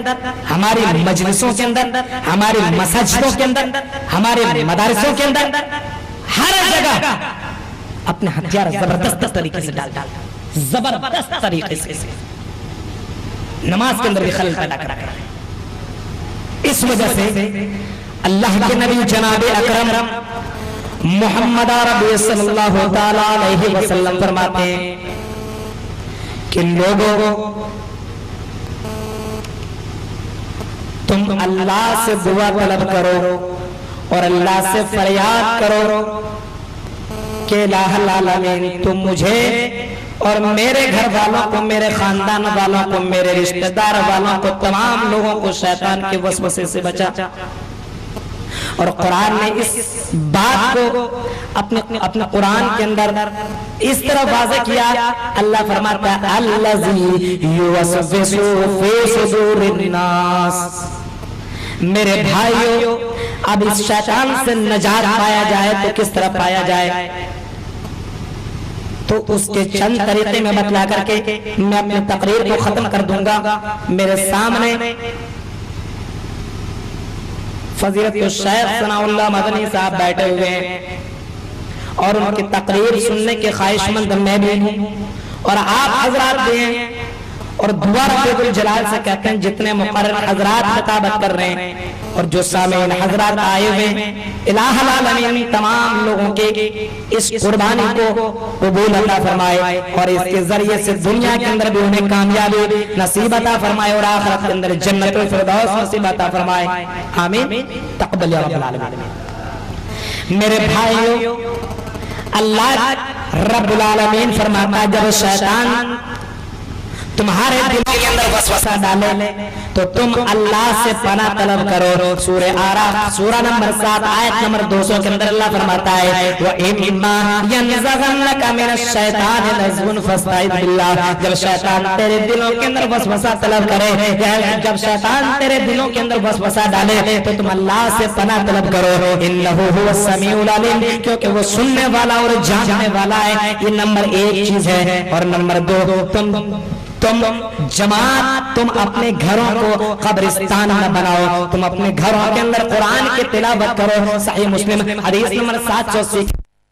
ہماری مجلسوں کے اندر، ہمارے مساجدوں کے اندر، ہمارے مدارسوں کے اندر، ہر جگہ اپنے ہتھیار زبردست طریقے سے ڈال زبردست طریقے سے نماز کے اندر بھی خلل پیدا کر رہا ہے۔ اس وجہ سے اللہ کے نبی جناب اکرم محمد عربی صلی اللہ تعالی علیہ وسلم فرماتے ہیں کہ لوگوں تم اللہ سے دعا طلب کرو اور اللہ سے فریاد کرو کہ الہ العالمین تم مجھے اور میرے گھر والوں کو، میرے خاندان والوں کو، میرے رشتہ دار والوں کو، تمام لوگوں کو شیطان کے وسوسے سے بچا۔ اور قرآن نے اس بات کو اپنے قرآن کے اندر اس طرح واضح کیا، اللہ فرماتا ہے الذی یوسوس فی صدور الناس۔ میرے بھائیو اب اس شیطان سے نجات پایا جائے تو کس طرح پایا جائے؟ تو اس کے چند طریقے میں بتلا کر کے میں اپنی تقریر کو ختم کر دوں گا۔ میرے سامنے فضیلت الشیخ ثناء اللہ مدنی صاحب بیٹھے ہوئے ہیں اور ان کی تقریر سننے کے خواہش مند میں بھی ہوں، اور آپ حضرات بھی ہیں، اور دعا رب الجلال سے کہتے ہیں جتنے مقرر حضرات خطابت کر رہے ہیں اور جو سامعین حضرات آئے ہوئے ہیں، الہ العالمین تمام لوگوں کے اس قربانی کو قبول عطا فرمائے اور اس کے ذریعے سے دنیا کے اندر بھی انہیں کامیابی نصیب عطا فرمائے اور آخرت کے اندر جنت الفردوس نصیب عطا فرمائے، آمین تقبل یا رب العالمین۔ میرے بھائیو اللہ رب العالمین فرماتا ہے جب شیطان تمہارے دلوں کے اندر وسوسہ ڈالے تو تم اللہ سے پناہ طلب کرو۔ سورہ آراف سورہ نمبر 7 آیت نمبر 200 کے اندر اللہ فرماتا ہے وَإِمَّا يَنزَغَنَّكَ مِنَ الشَّيْطَانِ نَزْغٌ فَاسْتَعِذْ بِاللَّهِ۔ جب شیطان تیرے دلوں کے اندر وسوسہ طلب کرے، جب شیطان تیرے دلوں کے اندر وسوسہ ڈالے تو تم اللہ سے پناہ طلب کرو، إِنَّهُ هُوَ السَّمِيعُ الْعَلِيمُ، کیونکہ وہ سننے والا اور جاننے والا ہے۔ یہ نمبر 1 چیز ہے۔ اور نمبر 2 تم جماعت، تم اپنے گھروں کو قبرستان نہ بناؤ، تم اپنے گھروں کے اندر قرآن کی تلاوت کرو۔ صحیح مسلم حدیث نمبر 780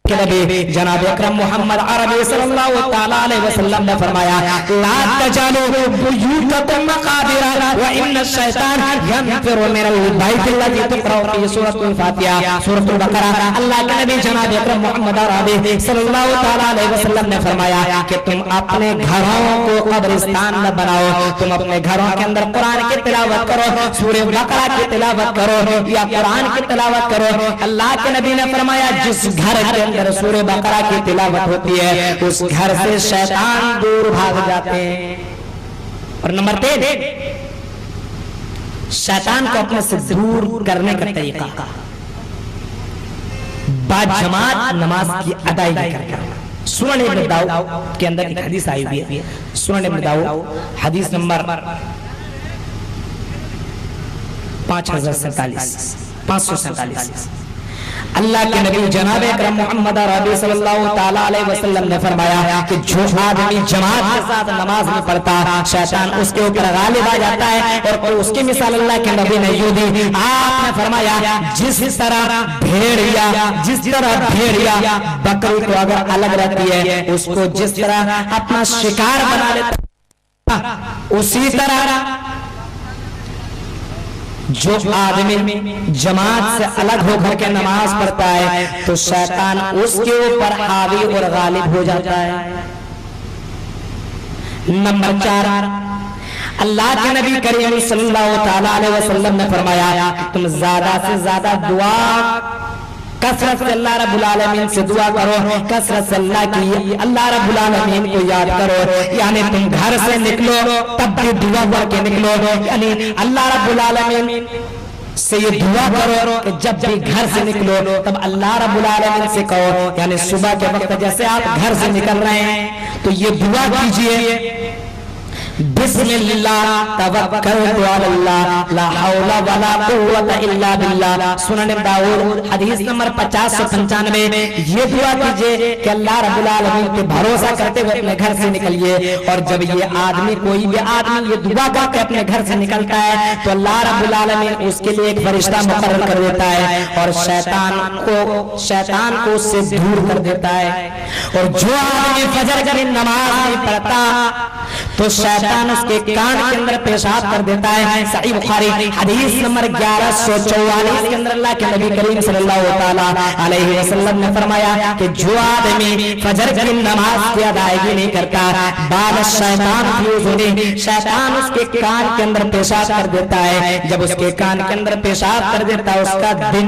کہ نبی جناب اکرم محمد عربی صلی اللہ تعالی علیہ وسلم نے فرمایا لا تجعلوا بیوتکم مقابر وان الشیطان ینفر من البیت الذی تقرأ فیہ سورۃ الفاتحہ، سورۃ البقرہ۔ اللہ کے نبی جناب اکرم محمد عربی صلی اللہ تعالی علیہ وسلم نے فرمایا کہ تم اپنے گھروں کو قبرستان نہ بناؤ، تم اپنے گھروں کے اندر قرآن کی تلاوت کرو، سورۃ بقرہ کی تلاوت کرو یا قرآن کی تلاوت کرو۔ اللہ کے نبی نے فرمایا جس گھر کے اندر سورہ بقرہ کی تلاوت ہوتی ہے اس گھر سے شیطان دور بھاگ جاتے ہیں۔ اور نمبر 3 شیطان کو اپنے سے دور کرنے کا طریقہ باجماعت نماز کی ادائیگی کرنا۔ سنن ابن داؤد کے اندر ایک حدیث آئی ہوئی ہے، سنن ابن داؤد حدیث نمبر 547 اللہ کے نبی جناب اکرم محمد عربی صلی اللہ تعالی علیہ وسلم نے فرمایا کہ جو آدمی جماعت کے ساتھ نماز نہیں پڑھتا شیطان اس کے اوپر غالب آ جاتا ہے۔ اور اس کی مثال اللہ کے نبی نے یوں دی، آپ نے فرمایا جس طرح بھیڑیا بکری کو اگر الگ رہتی ہے اس کو جس طرح اپنا شکار بنا لیتا، اسی طرح جو آدمی جماعت سے الگ ہو کر کے نماز پڑھتا ہے تو شیطان اس کے اوپر حاوی اور غالب ہو جاتا ہے۔ نمبر 4 اللہ کے نبی کریم صلی اللہ تعالیٰ علیہ وسلم نے فرمایا تم زیادہ سے زیادہ دعا کثرت سے اللہ رب العالمین سے دعا کرو، کثرت سے اللہ رب العالمین کو یاد کرو، یعنی تم گھر سے نکلو تب بھی دعا پڑھ کے نکلو، یعنی اللہ رب العالمین سے یہ دعا کرو کہ جب بھی گھر سے نکلو تب اللہ رب العالمین سے کہو، یعنی صبح کے وقت جیسے آپ گھر سے نکل رہے ہیں تو یہ دعا کیجئے بسم اللہ توکلت علی اللہ لا حول ولا قوت الا باللہ، سنن داؤد حدیث نمبر 5095۔ یہ دعا کیجئے کہ اللہ رب العالمین پہ بھروسہ کرتے ہوئے اپنے گھر سے نکلیے، اور جب یہ آدمی کوئی بھی آدمی یہ دعا کر کے اپنے گھر سے نکلتا ہے تو اللہ رب العالمین اس کے لیے ایک فرشتہ مقرر کر دیتا ہے اور شیطان کو اس سے دور کر دیتا ہے، اور جو آدمی فجر کی نماز نہیں پڑھتا تو شیطان اس کے کان کے اندر پیشاب کر دیتا ہے۔ صحیح بخاری حدیث نمبر 1144 کے اندر اللہ کے نبی کریم صلی اللہ تعالیٰ علیہ وسلم نے فرمایا کہ جو آدمی فجر کی نماز کی ادائیگی نہیں کرتا بعد شیطان شیطان اس کے کان کے اندر پیشاب کر دیتا ہے، جب اس کے کان کے اندر پیشاب کر دیتا ہے اس کا دن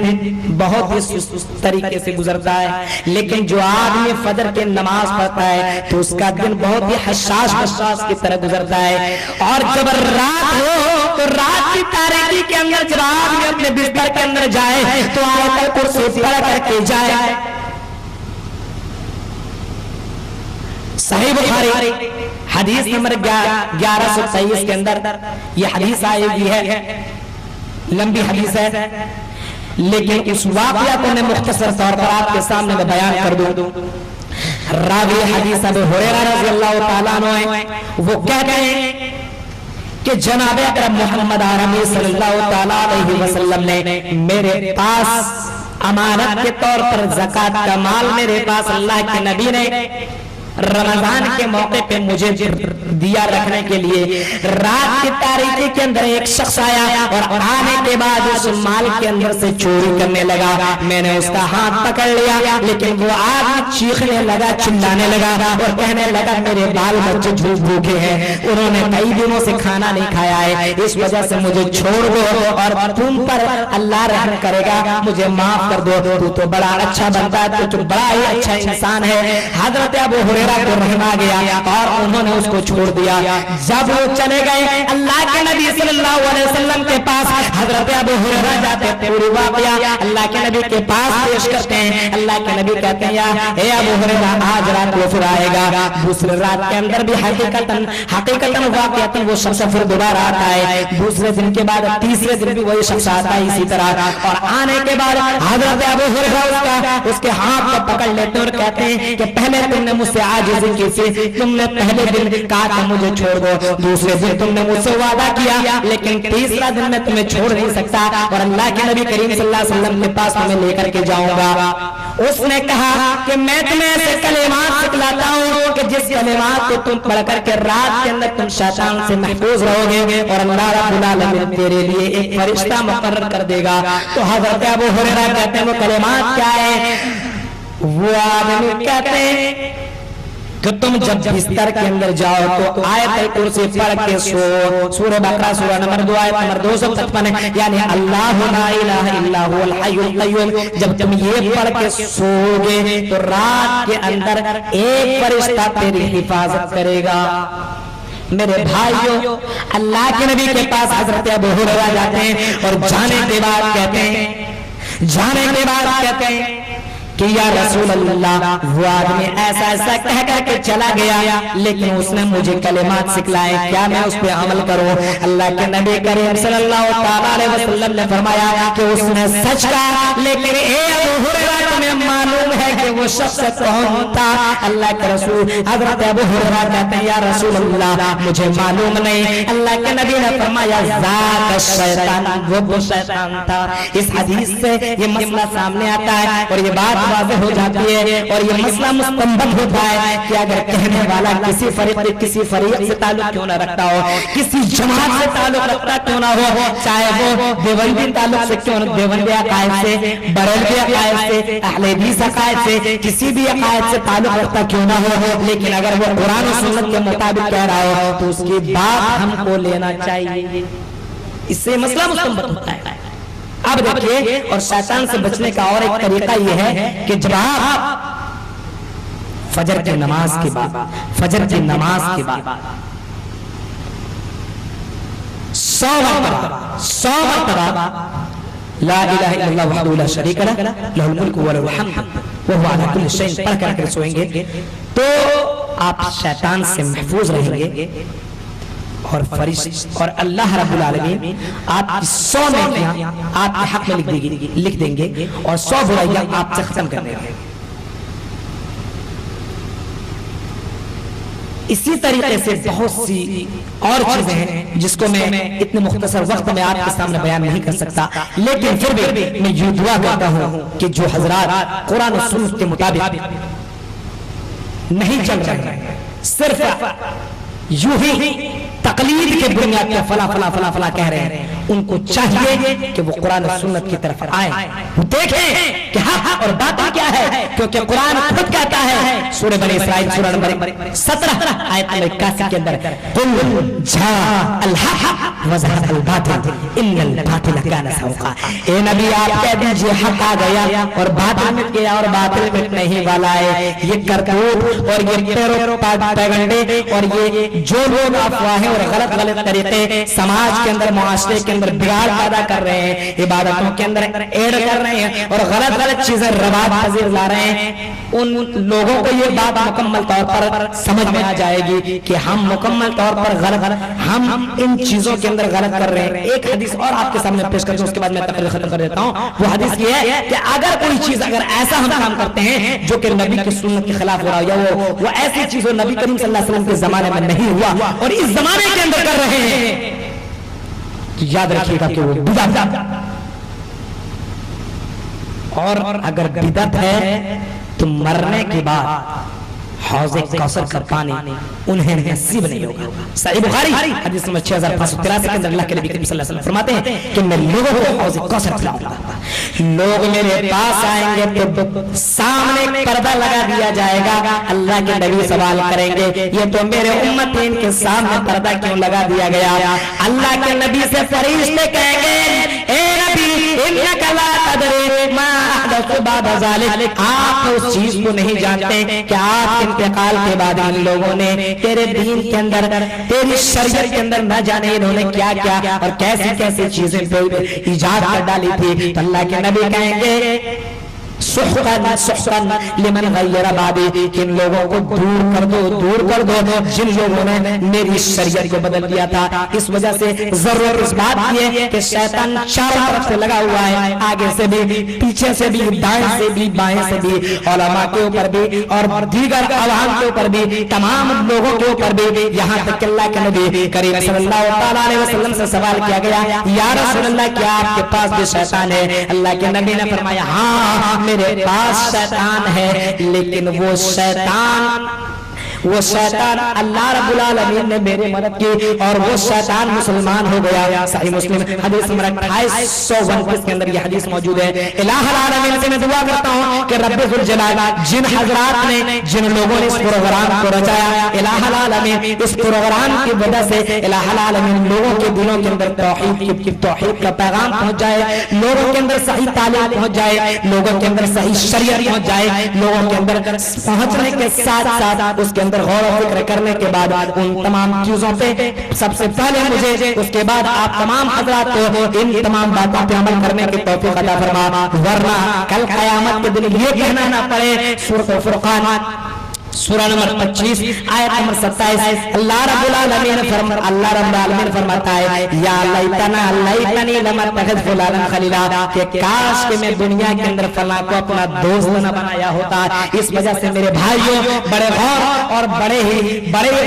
بہت ہی سست طریقے سے گزرتا ہے، لیکن جو آدمی فجر کی نماز پڑھتا ہے تو اس کا دن بہت ہی حساس کی طرح گزرتا ہے، اور جب رات ہو تو رات کی تاریکی کے اندر جب آدمی اپنے بستر کے اندر جائے تو آیت الکرسی پڑھ کر کے جائے۔ صحیح بخاری حدیث نمبر 1123 کے اندر یہ حدیث آئی ہوئی ہے، لمبی حدیث ہے لیکن اس واقعہ کو میں مختصر طور پر آپ کے سامنے میں بیان کر دوں۔ راوی حدیث ابو ہریرہ رضی اللہ تعالیٰ عنہ وہ کہتے ہیں کہ جناب اکرم محمد عربی صلی اللہ تعالیٰ علیہ وسلم نے میرے پاس امانت کے طور پر زکوٰۃ کا مال میرے پاس اللہ کے نبی نے رمضان کے موقع پہ مجھے دیا رکھنے کے لیے۔ رات کی تاریکی کے اندر ایک شخص آیا اور آنے کے بعد اس مال کے اندر سے چوری کرنے لگا، میں نے اس کا ہاتھ پکڑ لیا، لیکن وہ آدمی چیخنے لگا، چلانے لگا اور کہنے لگا میرے بال بچے بھوکے ہیں، انہوں نے کئی دنوں سے کھانا نہیں کھایا ہے، اس وجہ سے مجھے چھوڑ دو اور تم پر اللہ رحم کرے گا، مجھے معاف کر دو، تو تو بڑا اچھا بنتا ہے، تو بڑا ہی اچھا انسان ہے۔ حضرت ابو ہریرہ کو رحم آ گیا اور انہوں نے اس کو چھوڑ دیا۔ جب وہ چلے گئے اللہ کے نبی صلی اللہ علیہ وسلم کے پاس، حضرت ابو ہریرہ جاتے ہیں، پوری واقعہ اللہ کے نبی کے پاس پیش کرتے ہیں۔ اللہ کے نبی کہتے ہیں اے ابو ہریرہ آج رات کو پھر آئے گا، دوسری رات کے اندر بھی حقیقتاً واقعتاً وہ شخص پھر دوبارہ آتا ہے، دوسرے دن کے بعد تیسرے دن بھی وہی شخص آتا ہے اسی طرح، اور آنے کے بعد حضرت ابو ہریرہ اس کے ہاتھ کو پکڑ لیتے ہیں اور کہتے ہیں کہ پہلے تم نے مجھ سے عاجزی کی تھی، تم نے پہلے دن کہا کہ مجھے چھوڑ دو، دوسرے دن تم نے مجھ سے وعدہ کیا، لیکن تیسرا دن میں تمہیں چھوڑ نہیں سکتا اور اللہ کے نبی کریم صلی اللہ علیہ وسلم کے پاس تمہیں لے کر کے جاؤں گا۔ اس نے کہا کہ میں تمہیں ایسے کلمات سکھلاتا ہوں کہ جس کلمات کو تم پڑھ کر کے رات کے اندر تم شیطان سے محفوظ رہو گے اور اللہ رب العالمین تیرے لیے ایک فرشتہ مقرر کر دے گا۔ تو حضرت ابو ہریرہ کہتے ہیں وہ کلمات کیا ہے؟ وہ آدمی کہتے ہیں کہ تم جب بستر کے اندر جاؤ تو آیت الکرسی پڑھ کے سو، سورہ بقرہ سورہ نمبر 2 آیت نمبر 255، یعنی اللہ لا الہ الا هو الحی القیوم، جب تم یہ پڑھ کے سو گے تو رات کے اندر ایک فرشتہ تیری حفاظت کرے گا۔ میرے بھائیوں، اللہ کے نبی کے پاس حضرت ابو ہریرہ جاتے ہیں اور جانے کے بعد کہتے ہیں کہ یا رسول اللہ، وہ آدمی ایسا ایسا کہہ کر کے چلا گیا لیکن اس نے مجھے کلمات سکھلائے، کیا میں اس پہ عمل کروں؟ اللہ کے نبی کریم صلی اللہ تعالیٰ علیہ وسلم نے فرمایا کہ اس نے سچ کہا، لیکن اے ابو ہریرہ تمہیں معلوم ہے کہ وہ شخص کون تھا؟ اللہ کے رسول حضرت ابو ہریرہ کہتے ہیں یا رسول اللہ مجھے معلوم نہیں۔ اللہ کے نبی نے فرمایا ذاک الشیطان، وہ شیطان تھا۔ اس حدیث سے یہ مسئلہ سامنے آتا ہے اور یہ بات واضح ہو جاتی ہے اور یہ مسئلہ مستنبط ہوتا ہے کہ اگر کہنے والا کسی فریق سے تعلق کیوں نہ رکھتا ہو، کسی جماعت سے تعلق رکھتا کیوں نہ ہو، چاہے وہ دیوبندی تعلق سے کیوں نہ، دیوبندی عقائد سے، بریلوی عقائد سے، اہل حدیث عقائد سے، کسی بھی عقائد سے تعلق رکھتا کیوں نہ ہو، لیکن اگر وہ قرآن و سنت کے مطابق کہہ رہا ہو تو اس کی بات ہم کو لینا چاہیے، اس سے مسئلہ مستنبط ہوتا ہے۔ اب دیکھیے، اور شیطان سے بچنے کا اور ایک طریقہ یہ ہے کہ جب آپ فجر کی نماز کے بعد 100 مرتبہ لا الہ الا اللہ وحدہ لا شریک لہ لہ الملک و لہ الحمد وہو علی کل شیء پڑھ کر سوئیں گے تو آپ شیطان سے محفوظ رہیں گے، اور فرشتے اور اللہ رب العالمین آپ کی 100 نیکیاں آپ کے حق میں لکھ دیں گے، اور 100 برائیاں آپ سے ختم کر دیں گے۔ اسی طریقے سے بہت سی اور چیزیں ہیں جس کو میں اتنے مختصر وقت میں آپ کے سامنے بیان نہیں کر سکتا، لیکن پھر بھی میں یہ دعا کرتا ہوں کہ جو حضرات قرآن و سنت کے مطابق نہیں چل رہے ہیں، صرف یوں ہی تقلید کے بنیاد پر فلا فلا فلا فلا کہہ رہے ہیں، ان کو چاہیے کہ وہ قرآن و سنت کی طرف آئیں، دیکھیں کہ حق اور باطل کیا ہے، کیونکہ قرآن خود کہتا ہے سورہ بنی اسرائیل سورہ نمبر 17 آیت نمبر 81 کے اندر، قل جاء الحق وزهق الباطل ان الباطل كان زهوقا، اے نبی آپ کہہ دیجئے حق آ گیا اور باطل مٹ گیا اور باطل مٹنے ہی والا ہے۔ یہ کرتوت اور یہ پیرو پیغنڈے اور یہ جو لوگ افواہیں اور غلط طریقے سماج کے اندر معاشرے کے اندر بگاڑ پیدا کر رہے ہیں، عبادتوں کے اندر ایڈ کر رہے ہیں اور غلط چیزیں رواج پذیر لا رہے ہیں، ان لوگوں کو یہ بات مکمل طور پر سمجھ میں آ جائے گی کہ ہم مکمل طور پر ہم ان چیزوں کے اندر غلط کر رہے ہیں۔ ایک حدیث اور آپ کے سامنے پیش کرتا ہوں، اس کے بعد میں تقریر ختم کر دیتا ہوں۔ وہ حدیث یہ ہے کہ اگر کوئی چیز اگر ایسا ہم کام کرتے ہیں جو کہ نبی کی سنت کے خلاف ہو رہا ہے، یا وہ ایسی چیز نبی کریم صلی اللہ علیہ وسلم کے زمانے میں نہیں ہوا اور اس زمانے کے اندر کر رہے ہیں، یاد رکھیے گا کہ وہ بدعت ہے، اور اگر بدعت ہے تو مرنے کے بعد حوض کوثر کا پانی انہیں نصیب نہیں ہوگا۔ صحیح بخاری حدیث نمبر 6583 کے اندر اللہ کے نبی کریم صلی اللہ علیہ وسلم فرماتے ہیں کہ میں لوگوں کو حوض کوثر پلاؤں گا، لوگ میرے پاس آئیں گے تو سامنے پردہ لگا دیا جائے گا، اللہ کے نبی سوال کریں گے یہ تو میرے امتین کے سامنے پردہ کیوں لگا دیا گیا؟ اللہ کے نبی سے فرشتے کہیں گے اے نبی انک لا تدری ما احدث بعد ذلک، آپ اس چیز کو نہیں جانتے کہ آپ انتقال کے بعد ان لوگوں نے تیرے دین کے اندر تیری شریعت کے اندر نہ جانے انہوں نے کیا کیا اور کیسی کیسی چیزیں ایجاد کر ڈالی تھی۔ تو اللہ کے نبی کہیں گے سحقاً لمن غیر بعدی، کہ ان لوگوں کو دور کر دو جن لوگوں نے میری شریعت کو بدل دیا تھا۔ اس وجہ سے ضرورت اس بات کی ہے کہ شیطان چاروں طرف سے لگا ہوا ہے، آگے سے بھی پیچھے سے بھی دائیں سے بھی بائیں سے بھی، علماء کے اوپر بھی اور دیگر عوام کے اوپر بھی، تمام لوگوں کے اوپر بھی، یہاں تک کہ اللہ کے نبی کریم صلی اللہ علیہ وسلم سے سوال کیا گیا یا رسول اللہ کیا آپ کے پاس بھی شیطان ہے؟ اللہ کے نبی نے فرمایا ہاں میرے پاس شیطان ہے، لیکن وہ شیطان اللہ رب العالمین نے میری مدد کی اور وہ شیطان مسلمان ہو گیا۔ صحیح مسلم حدیث نمبر 2829 کے اندر یہ حدیث موجود ہے۔ الہ العالمین سے میں دعا کرتا ہوں کہ رب ذوالجلال جن حضرات نے جن لوگوں نے اس پروگرام کو رچایا، الہ العالمین اس پروگرام کی وجہ سے الہ العالمین لوگوں کے دلوں کے اندر توحید کا پیغام پہنچ جائے، لوگوں کے اندر صحیح تعلیم پہنچ جائے، لوگوں کے اندر صحیح شریعت پہنچ جائے، لوگوں کے اندر پہنچنے کے ساتھ ساتھ اس کے اندر غور و فکر کرنے کے بعد ان تمام چیزوں پہ سب سے پہلے مجھے، اس کے بعد آپ تمام حضرات کو ان تمام باتوں پہ عمل کرنے کی توفیق عطا فرما، ورنہ کل قیامت کے دن یہ کہنا نہ پڑے۔ سورۃ فرقان سورہ نمبر 25 آیت نمبر 27 اللہ رب العالمین فرماتا ہے یا لیتنی لم اتخذ فلانا خلیلا، کہ کاش کہ میں دنیا کے اندر فلاں کو اپنا دوست نہ بنایا ہوتا۔ اس وجہ سے میرے بھائیوں بڑے غور اور بڑے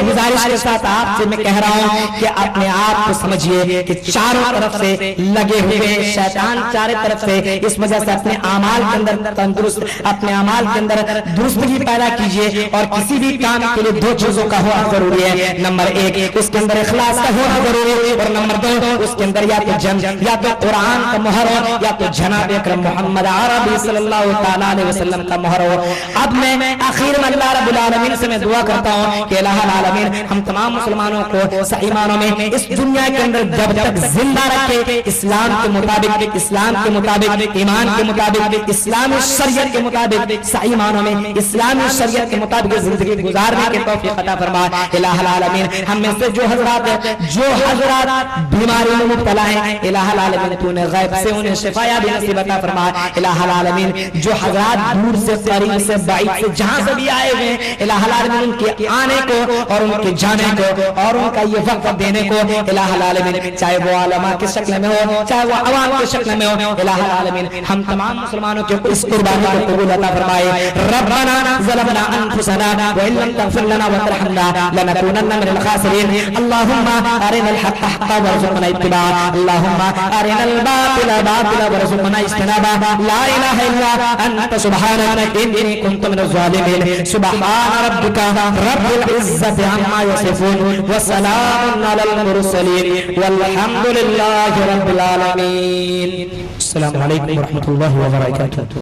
گزارش کے ساتھ آپ سے میں کہہ رہا ہوں کہ اپنے آپ کو سمجھیے کہ چاروں طرف سے لگے ہوئے شیطان چاروں طرف سے، اس وجہ سے اپنے اعمال کے اندر تندرست، اپنے اعمال کے اندر درستگی پیدا کیجئے اور کسی بھی کام کے لیے دو چیزوں کا ہونا ضروری ہے. نمبر ایک اس کے اندر اخلاص کا ہونا ضروری ہے, اور نمبر دو اس کے اندر یا تو قرآن کا مہر ہو یا تو جناب اکرم محمد عربی صلی اللہ تعالیٰ علیہ وسلم کا مہر ہو. اب میں آخر میں اللہ رب العالمین سے میں دعا کرتا ہوں کہ الہ العالمین ہم تمام مسلمانوں کو صحیح معنوں میں اس دنیا کے اندر جب تک زندہ رکھے, اسلام کے مطابق ایمان کے مطابق اسلامی شریعت کے مطابق صحیح معنوں میں اسلامی شریعت کے مطابق زندگی گزارنے کی توفیق عطا فرما. الہ العالمین ہم میں سے جو حضرات بیماری میں مبتلا ہیں, الہ العالمین تو نے غیب سے انہیں شفا بھی نصیب عطا فرما. الہ العالمین جو حضرات دور سے قریب سے بعید سے جہاں سے بھی آئے ہوئے, الہ العالمین ان کے آنے کو اور ان کے جانے کو اور ان کا یہ وقت دینے کو الہ العالمین, چاہے وہ علماء کی شکل میں ہو چاہے وہ عوام کی شکل میں ہو, الہ العالمین ہم تمام مسلمانوں کے اس قربانی کو قبول عطا فرمائے. ربنا ظلمنا انفسنا وان لم تغفر لنا وترحمنا لنكونن من الخاسرين. اللهم ارنا الحق حقا وارزقنا اتباعه, اللهم ارنا الباطل باطلا وارزقنا اجتنابه. لا اله الا انت سبحانك اني كنت من الظالمين. سبحان ربك رب العزة عما يصفون وسلام على المرسلين والحمد لله رب العالمين. السلام عليكم ورحمة الله وبركاته.